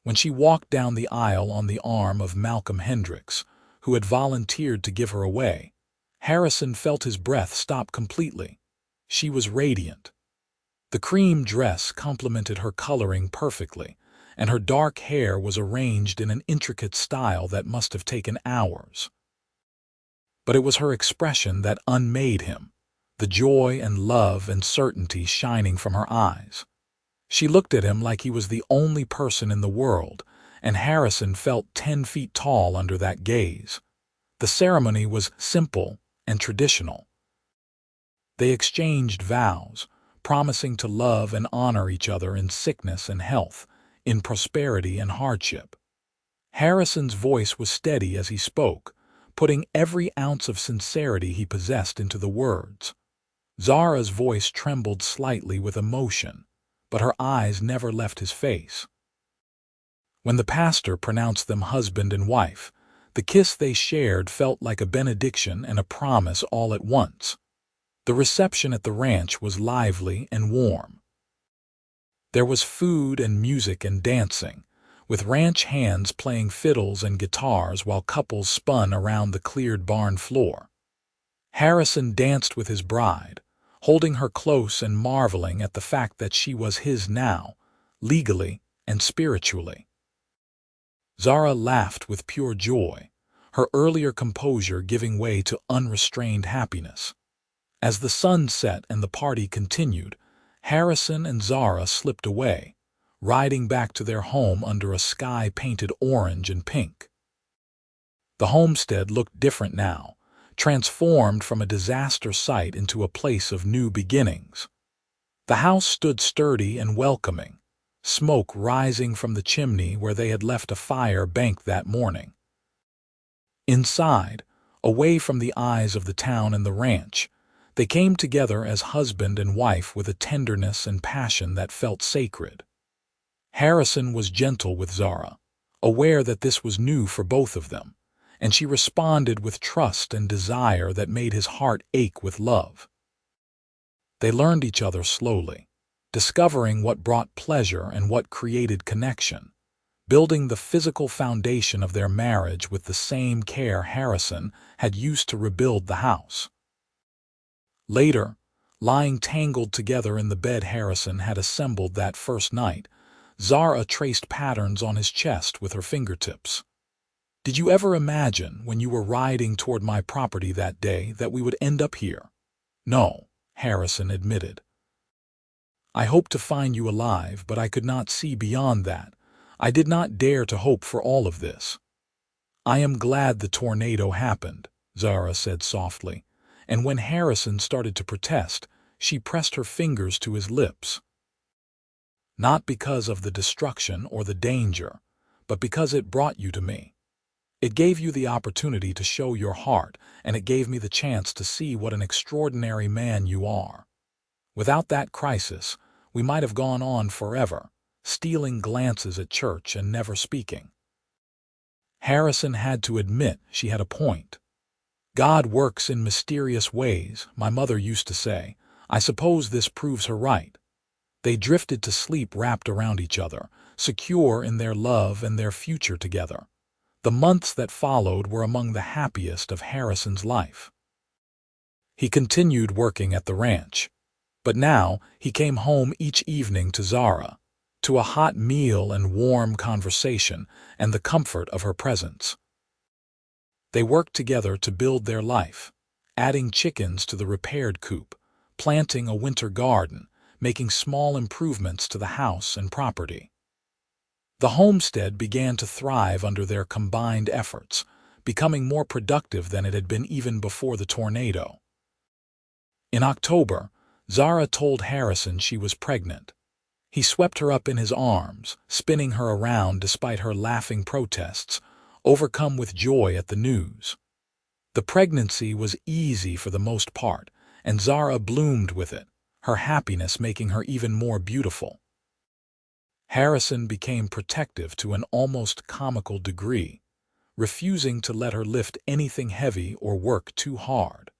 When she walked down the aisle on the arm of Malcolm Hendricks, who had volunteered to give her away, Harrison felt his breath stop completely. She was radiant. The cream dress complemented her coloring perfectly, and her dark hair was arranged in an intricate style that must have taken hours. But it was her expression that unmade him, the joy and love and certainty shining from her eyes. She looked at him like he was the only person in the world, and Harrison felt 10 feet tall under that gaze. The ceremony was simple and traditional. They exchanged vows, promising to love and honor each other in sickness and health, in prosperity and hardship. Harrison's voice was steady as he spoke, putting every ounce of sincerity he possessed into the words. Zara's voice trembled slightly with emotion, but her eyes never left his face. When the pastor pronounced them husband and wife, the kiss they shared felt like a benediction and a promise all at once. The reception at the ranch was lively and warm. There was food and music and dancing, with ranch hands playing fiddles and guitars while couples spun around the cleared barn floor. Harrison danced with his bride, holding her close and marveling at the fact that she was his now, legally and spiritually. Zara laughed with pure joy, her earlier composure giving way to unrestrained happiness. As the sun set and the party continued, Harrison and Zara slipped away, riding back to their home under a sky painted orange and pink. The homestead looked different now, transformed from a disaster site into a place of new beginnings. The house stood sturdy and welcoming, smoke rising from the chimney where they had left a fire banked that morning. Inside, away from the eyes of the town and the ranch, they came together as husband and wife with a tenderness and passion that felt sacred. Harrison was gentle with Zara, aware that this was new for both of them, and she responded with trust and desire that made his heart ache with love. They learned each other slowly, discovering what brought pleasure and what created connection, building the physical foundation of their marriage with the same care Harrison had used to rebuild the house. Later, lying tangled together in the bed Harrison had assembled that first night, Zara traced patterns on his chest with her fingertips. "Did you ever imagine, when you were riding toward my property that day, that we would end up here?" "No," Harrison admitted. "I hoped to find you alive, but I could not see beyond that. I did not dare to hope for all of this." "I am glad the tornado happened," Zara said softly, and when Harrison started to protest, she pressed her fingers to his lips. "Not because of the destruction or the danger, but because it brought you to me. It gave you the opportunity to show your heart, and it gave me the chance to see what an extraordinary man you are. Without that crisis, we might have gone on forever, stealing glances at church and never speaking." Harrison had to admit she had a point. "God works in mysterious ways," my mother used to say. I suppose this proves her right. They drifted to sleep wrapped around each other, secure in their love and their future together. The months that followed were among the happiest of Harrison's life. He continued working at the ranch, but now he came home each evening to Zara, to a hot meal and warm conversation and the comfort of her presence. They worked together to build their life, adding chickens to the repaired coop, planting a winter garden, making small improvements to the house and property. The homestead began to thrive under their combined efforts, becoming more productive than it had been even before the tornado. In October, Zara told Harrison she was pregnant. He swept her up in his arms, spinning her around despite her laughing protests, overcome with joy at the news. The pregnancy was easy for the most part, and Zara bloomed with it, her happiness making her even more beautiful. Harrison became protective to an almost comical degree, refusing to let her lift anything heavy or work too hard,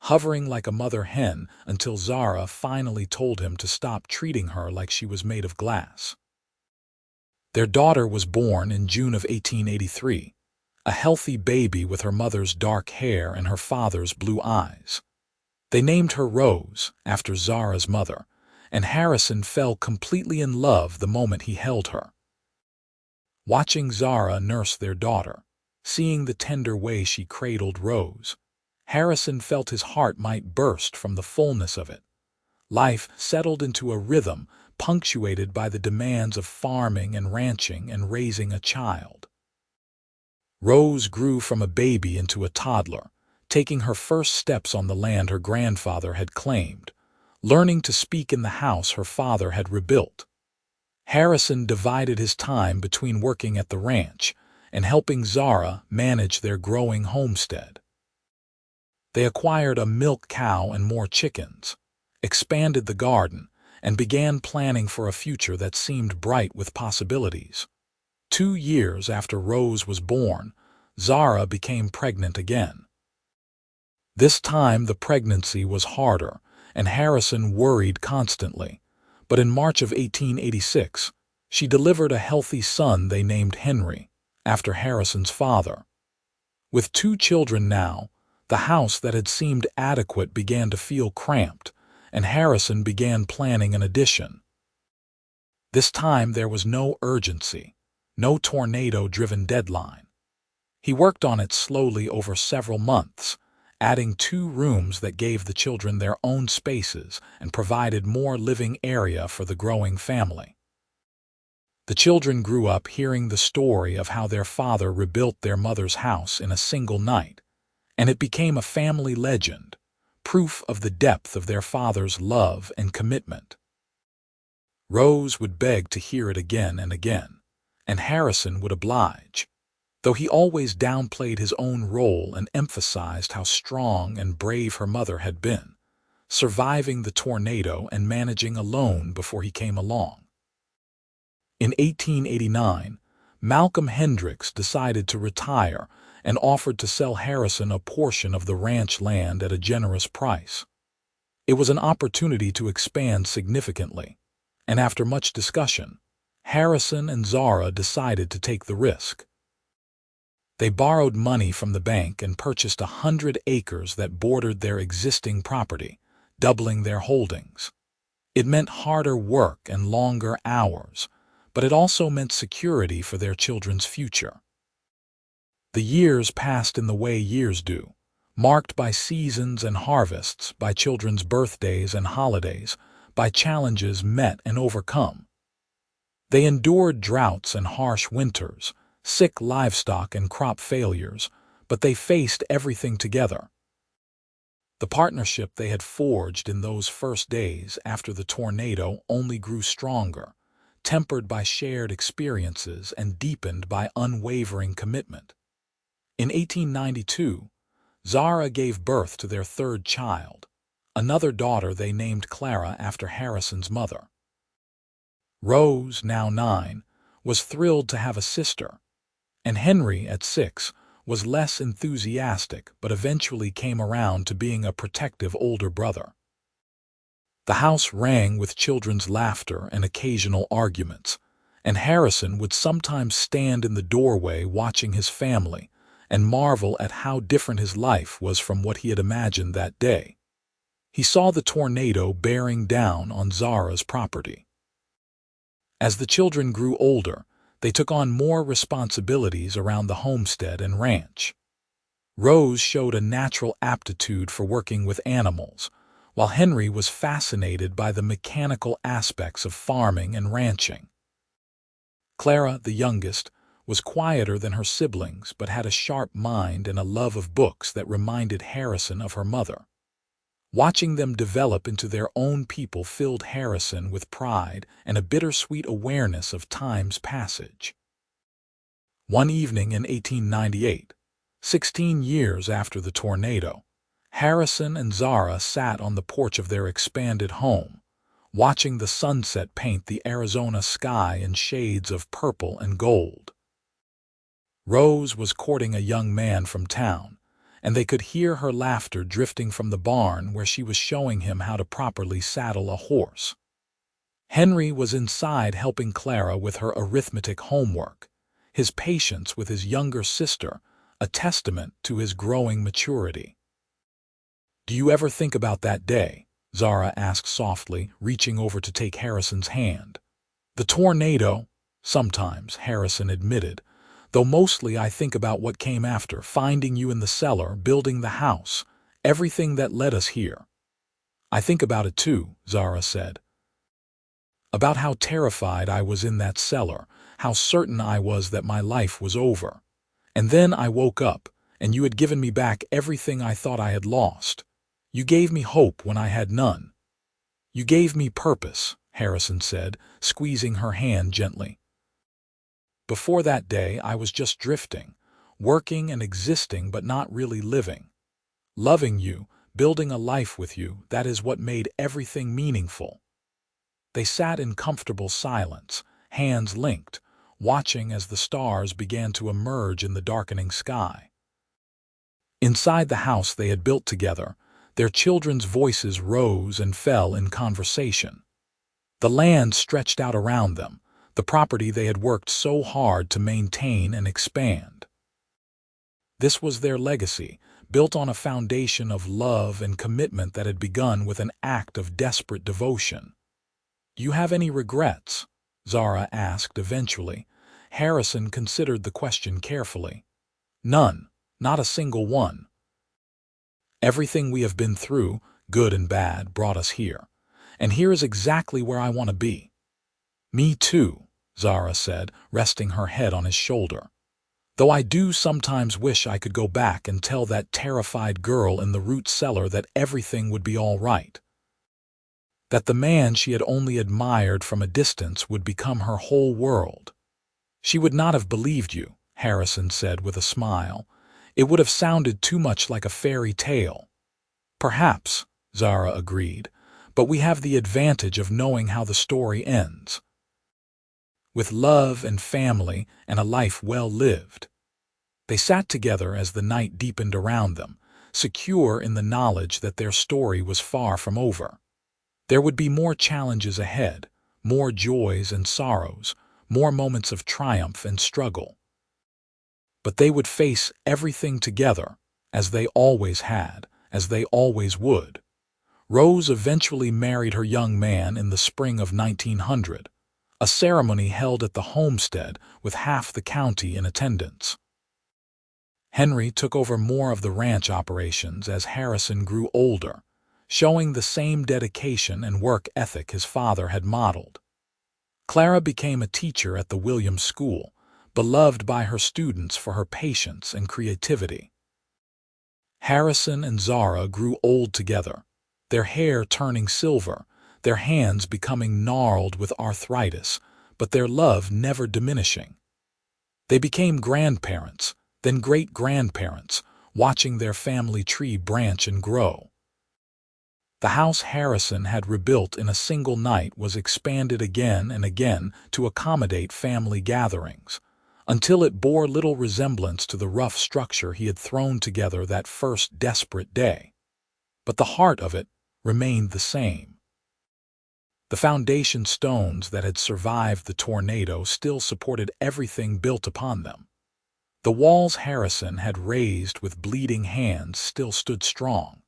hovering like a mother hen until Zara finally told him to stop treating her like she was made of glass. Their daughter was born in June of 1883, a healthy baby with her mother's dark hair and her father's blue eyes. They named her Rose, after Zara's mother, and Harrison fell completely in love the moment he held her. Watching Zara nurse their daughter, seeing the tender way she cradled Rose, Harrison felt his heart might burst from the fullness of it. Life settled into a rhythm punctuated by the demands of farming and ranching and raising a child. Rose grew from a baby into a toddler, taking her first steps on the land her grandfather had claimed, learning to speak in the house her father had rebuilt. Harrison divided his time between working at the ranch and helping Zara manage their growing homestead. They acquired a milk cow and more chickens, expanded the garden, and began planning for a future that seemed bright with possibilities. 2 years after Rose was born, Zara became pregnant again. This time the pregnancy was harder, and Harrison worried constantly. But in March of 1886, she delivered a healthy son they named Henry, after Harrison's father. With 2 children now, the house that had seemed adequate began to feel cramped, and Harrison began planning an addition. This time there was no urgency, no tornado-driven deadline. He worked on it slowly over several months, adding 2 rooms that gave the children their own spaces and provided more living area for the growing family. The children grew up hearing the story of how their father rebuilt their mother's house in a single night, and it became a family legend, proof of the depth of their father's love and commitment. Rose would beg to hear it again and again, and Harrison would oblige, though he always downplayed his own role and emphasized how strong and brave her mother had been, surviving the tornado and managing alone before he came along. In 1889, Malcolm Hendricks decided to retire and offered to sell Harrison a portion of the ranch land at a generous price. It was an opportunity to expand significantly, and after much discussion, Harrison and Zara decided to take the risk. They borrowed money from the bank and purchased 100 acres that bordered their existing property, doubling their holdings. It meant harder work and longer hours, but it also meant security for their children's future. The years passed in the way years do, marked by seasons and harvests, by children's birthdays and holidays, by challenges met and overcome. They endured droughts and harsh winters, sick livestock and crop failures, but they faced everything together. The partnership they had forged in those first days after the tornado only grew stronger, tempered by shared experiences and deepened by unwavering commitment. In 1892, Zara gave birth to their 3rd child, another daughter they named Clara after Harrison's mother. Rose, now 9, was thrilled to have a sister, and Henry, at 6, was less enthusiastic but eventually came around to being a protective older brother. The house rang with children's laughter and occasional arguments, and Harrison would sometimes stand in the doorway watching his family and marvel at how different his life was from what he had imagined that day. He saw the tornado bearing down on Zara's property. As the children grew older, they took on more responsibilities around the homestead and ranch. Rose showed a natural aptitude for working with animals, while Henry was fascinated by the mechanical aspects of farming and ranching. Clara, the youngest, was quieter than her siblings but had a sharp mind and a love of books that reminded Harrison of her mother. Watching them develop into their own people filled Harrison with pride and a bittersweet awareness of time's passage. One evening in 1898, 16 years after the tornado, Harrison and Zara sat on the porch of their expanded home, watching the sunset paint the Arizona sky in shades of purple and gold. Rose was courting a young man from town, and they could hear her laughter drifting from the barn where she was showing him how to properly saddle a horse. Henry was inside helping Clara with her arithmetic homework, his patience with his younger sister a testament to his growing maturity. "Do you ever think about that day?" Zara asked softly, reaching over to take Harrison's hand. "The tornado?" "Sometimes," Harrison admitted, "though mostly I think about what came after, finding you in the cellar, building the house, everything that led us here." "I think about it too," Zara said. "About how terrified I was in that cellar, how certain I was that my life was over. And then I woke up, and you had given me back everything I thought I had lost. You gave me hope when I had none. You gave me purpose," Harrison said, squeezing her hand gently. "Before that day, I was just drifting, working and existing but not really living. Loving you, building a life with you, that is what made everything meaningful." They sat in comfortable silence, hands linked, watching as the stars began to emerge in the darkening sky. Inside the house they had built together, their children's voices rose and fell in conversation. The land stretched out around them, the property they had worked so hard to maintain and expand. This was their legacy, built on a foundation of love and commitment that had begun with an act of desperate devotion. "Do you have any regrets?" Zara asked eventually. Harrison considered the question carefully. "None, not a single one. Everything we have been through, good and bad, brought us here. And here is exactly where I want to be." "Me too," Zara said, resting her head on his shoulder. "Though I do sometimes wish I could go back and tell that terrified girl in the root cellar that everything would be all right. That the man she had only admired from a distance would become her whole world." "She would not have believed you," Harrison said with a smile. "It would have sounded too much like a fairy tale." "Perhaps," Zara agreed, "but we have the advantage of knowing how the story ends. With love and family and a life well lived." They sat together as the night deepened around them, secure in the knowledge that their story was far from over. There would be more challenges ahead, more joys and sorrows, more moments of triumph and struggle. But they would face everything together, as they always had, as they always would. Rose eventually married her young man in the spring of 1900, a ceremony held at the homestead with half the county in attendance. Henry took over more of the ranch operations as Harrison grew older, showing the same dedication and work ethic his father had modeled. Clara became a teacher at the Williams School, beloved by her students for her patience and creativity. Harrison and Zara grew old together, their hair turning silver, their hands becoming gnarled with arthritis, but their love never diminishing. They became grandparents, then great-grandparents, watching their family tree branch and grow. The house Harrison had rebuilt in a single night was expanded again and again to accommodate family gatherings, until it bore little resemblance to the rough structure he had thrown together that first desperate day. But the heart of it remained the same. The foundation stones that had survived the tornado still supported everything built upon them. The walls Harrison had raised with bleeding hands still stood strong,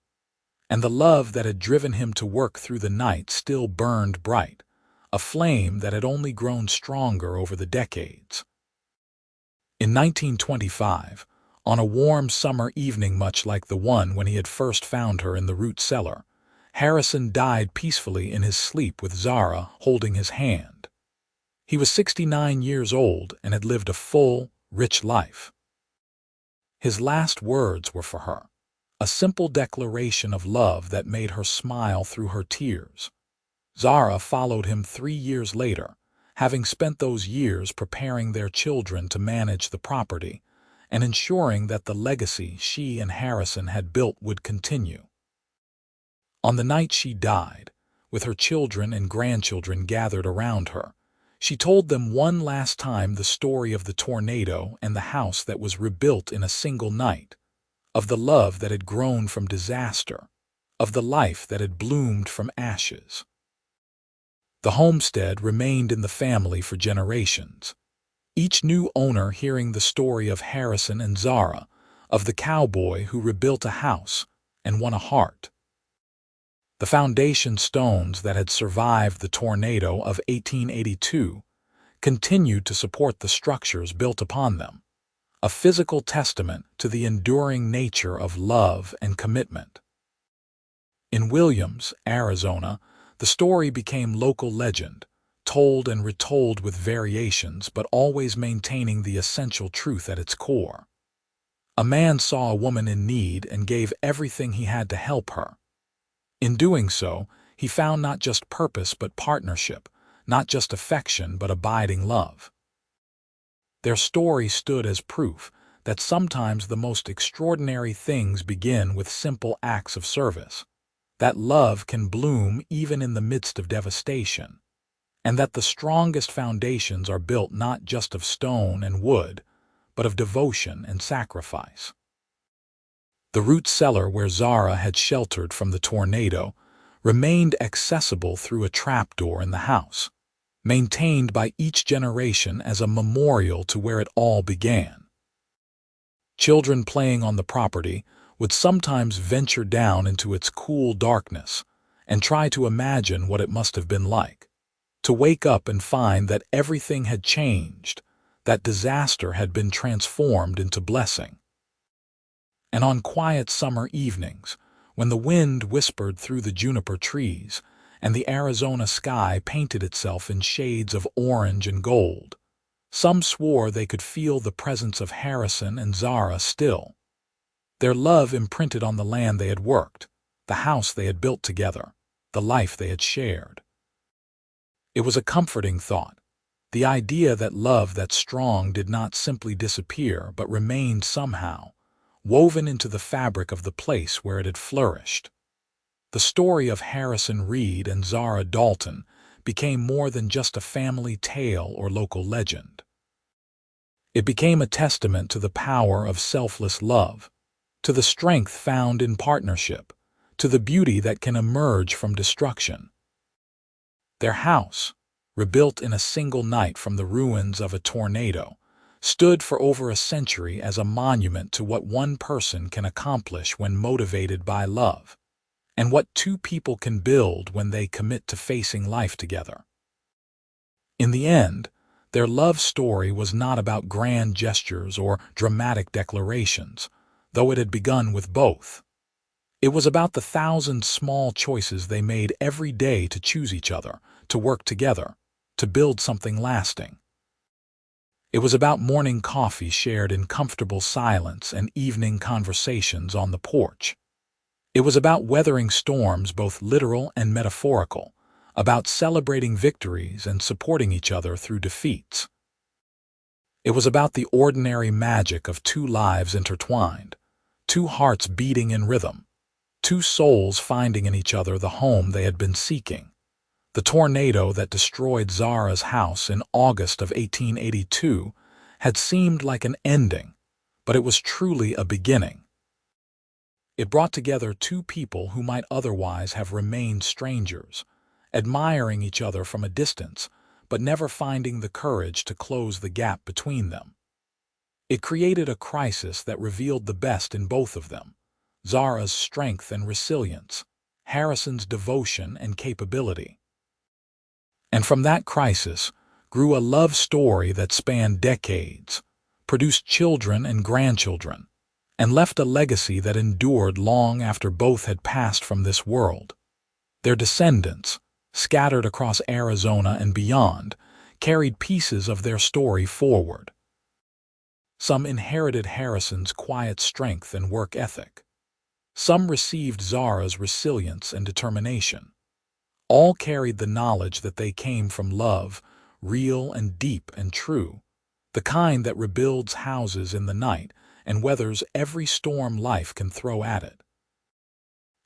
and the love that had driven him to work through the night still burned bright, a flame that had only grown stronger over the decades. In 1925, on a warm summer evening much like the one when he had first found her in the root cellar, Harrison died peacefully in his sleep with Zara holding his hand. He was 69 years old and had lived a full, rich life. His last words were for her, a simple declaration of love that made her smile through her tears. Zara followed him 3 years later, having spent those years preparing their children to manage the property, and ensuring that the legacy she and Harrison had built would continue. On the night she died, with her children and grandchildren gathered around her, she told them one last time the story of the tornado and the house that was rebuilt in a single night, of the love that had grown from disaster, of the life that had bloomed from ashes. The homestead remained in the family for generations, each new owner hearing the story of Harrison and Zara, of the cowboy who rebuilt a house and won a heart. The foundation stones that had survived the tornado of 1882 continued to support the structures built upon them, a physical testament to the enduring nature of love and commitment. In Williams, Arizona, the story became local legend, told and retold with variations but always maintaining the essential truth at its core. A man saw a woman in need and gave everything he had to help her. In doing so, he found not just purpose but partnership, not just affection but abiding love. Their story stood as proof that sometimes the most extraordinary things begin with simple acts of service, that love can bloom even in the midst of devastation, and that the strongest foundations are built not just of stone and wood, but of devotion and sacrifice. The root cellar where Zara had sheltered from the tornado remained accessible through a trapdoor in the house, maintained by each generation as a memorial to where it all began. Children playing on the property would sometimes venture down into its cool darkness and try to imagine what it must have been like, to wake up and find that everything had changed, that disaster had been transformed into blessing. And on quiet summer evenings, when the wind whispered through the juniper trees and the Arizona sky painted itself in shades of orange and gold, some swore they could feel the presence of Harrison and Zara still. Their love imprinted on the land they had worked, the house they had built together, the life they had shared. It was a comforting thought, the idea that love that strong did not simply disappear but remained somehow, woven into the fabric of the place where it had flourished. The story of Harrison Reed and Zara Dalton became more than just a family tale or local legend. It became a testament to the power of selfless love, to the strength found in partnership, to the beauty that can emerge from destruction. Their house, rebuilt in a single night from the ruins of a tornado, stood for over a century as a monument to what one person can accomplish when motivated by love, and what two people can build when they commit to facing life together. In the end, their love story was not about grand gestures or dramatic declarations, though it had begun with both. It was about the thousand small choices they made every day to choose each other, to work together, to build something lasting. It was about morning coffee shared in comfortable silence and evening conversations on the porch. It was about weathering storms, both literal and metaphorical, about celebrating victories and supporting each other through defeats. It was about the ordinary magic of two lives intertwined, two hearts beating in rhythm, two souls finding in each other the home they had been seeking. The tornado that destroyed Zara's house in August of 1882 had seemed like an ending, but it was truly a beginning. It brought together two people who might otherwise have remained strangers, admiring each other from a distance, but never finding the courage to close the gap between them. It created a crisis that revealed the best in both of them, Zara's strength and resilience, Harrison's devotion and capability. And from that crisis grew a love story that spanned decades, produced children and grandchildren, and left a legacy that endured long after both had passed from this world. Their descendants, scattered across Arizona and beyond, carried pieces of their story forward. Some inherited Harrison's quiet strength and work ethic. Some received Zara's resilience and determination. All carried the knowledge that they came from love, real and deep and true, the kind that rebuilds houses in the night and weathers every storm life can throw at it.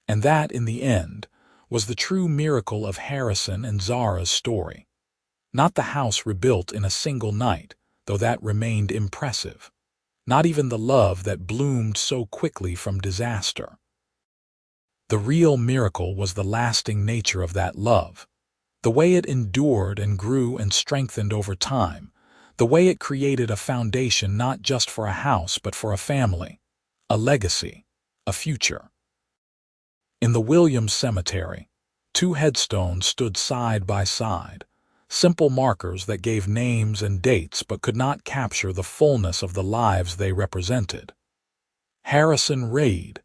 And that, in the end, was the true miracle of Harrison and Zara's story. Not the house rebuilt in a single night, though that remained impressive. Not even the love that bloomed so quickly from disaster. The real miracle was the lasting nature of that love, the way it endured and grew and strengthened over time, the way it created a foundation not just for a house but for a family, a legacy, a future. In the Williams Cemetery, two headstones stood side by side, simple markers that gave names and dates but could not capture the fullness of the lives they represented. Harrison Reid,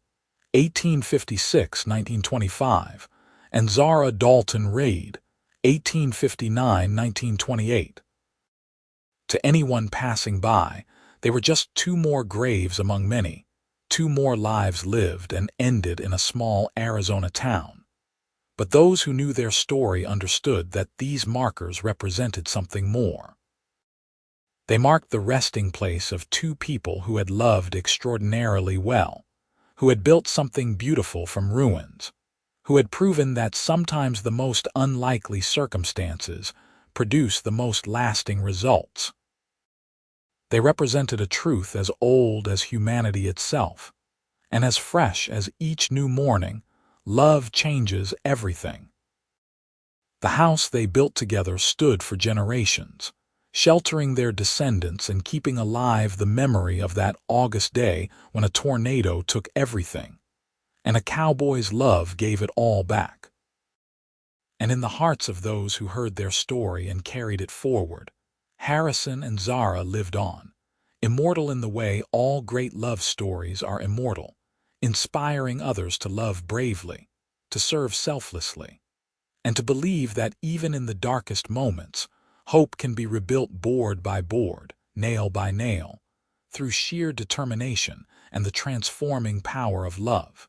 1856–1925, and Zara Dalton Reid, 1859–1928. To anyone passing by, they were just two more graves among many, two more lives lived and ended in a small Arizona town. But those who knew their story understood that these markers represented something more. They marked the resting place of two people who had loved extraordinarily well, who had built something beautiful from ruins, who had proven that sometimes the most unlikely circumstances produce the most lasting results. They represented a truth as old as humanity itself, and as fresh as each new morning. Love changes everything. The house they built together stood for generations, sheltering their descendants and keeping alive the memory of that August day when a tornado took everything, and a cowboy's love gave it all back. And in the hearts of those who heard their story and carried it forward, Harrison and Zara lived on, immortal in the way all great love stories are immortal, inspiring others to love bravely, to serve selflessly, and to believe that even in the darkest moments, hope can be rebuilt board by board, nail by nail, through sheer determination and the transforming power of love.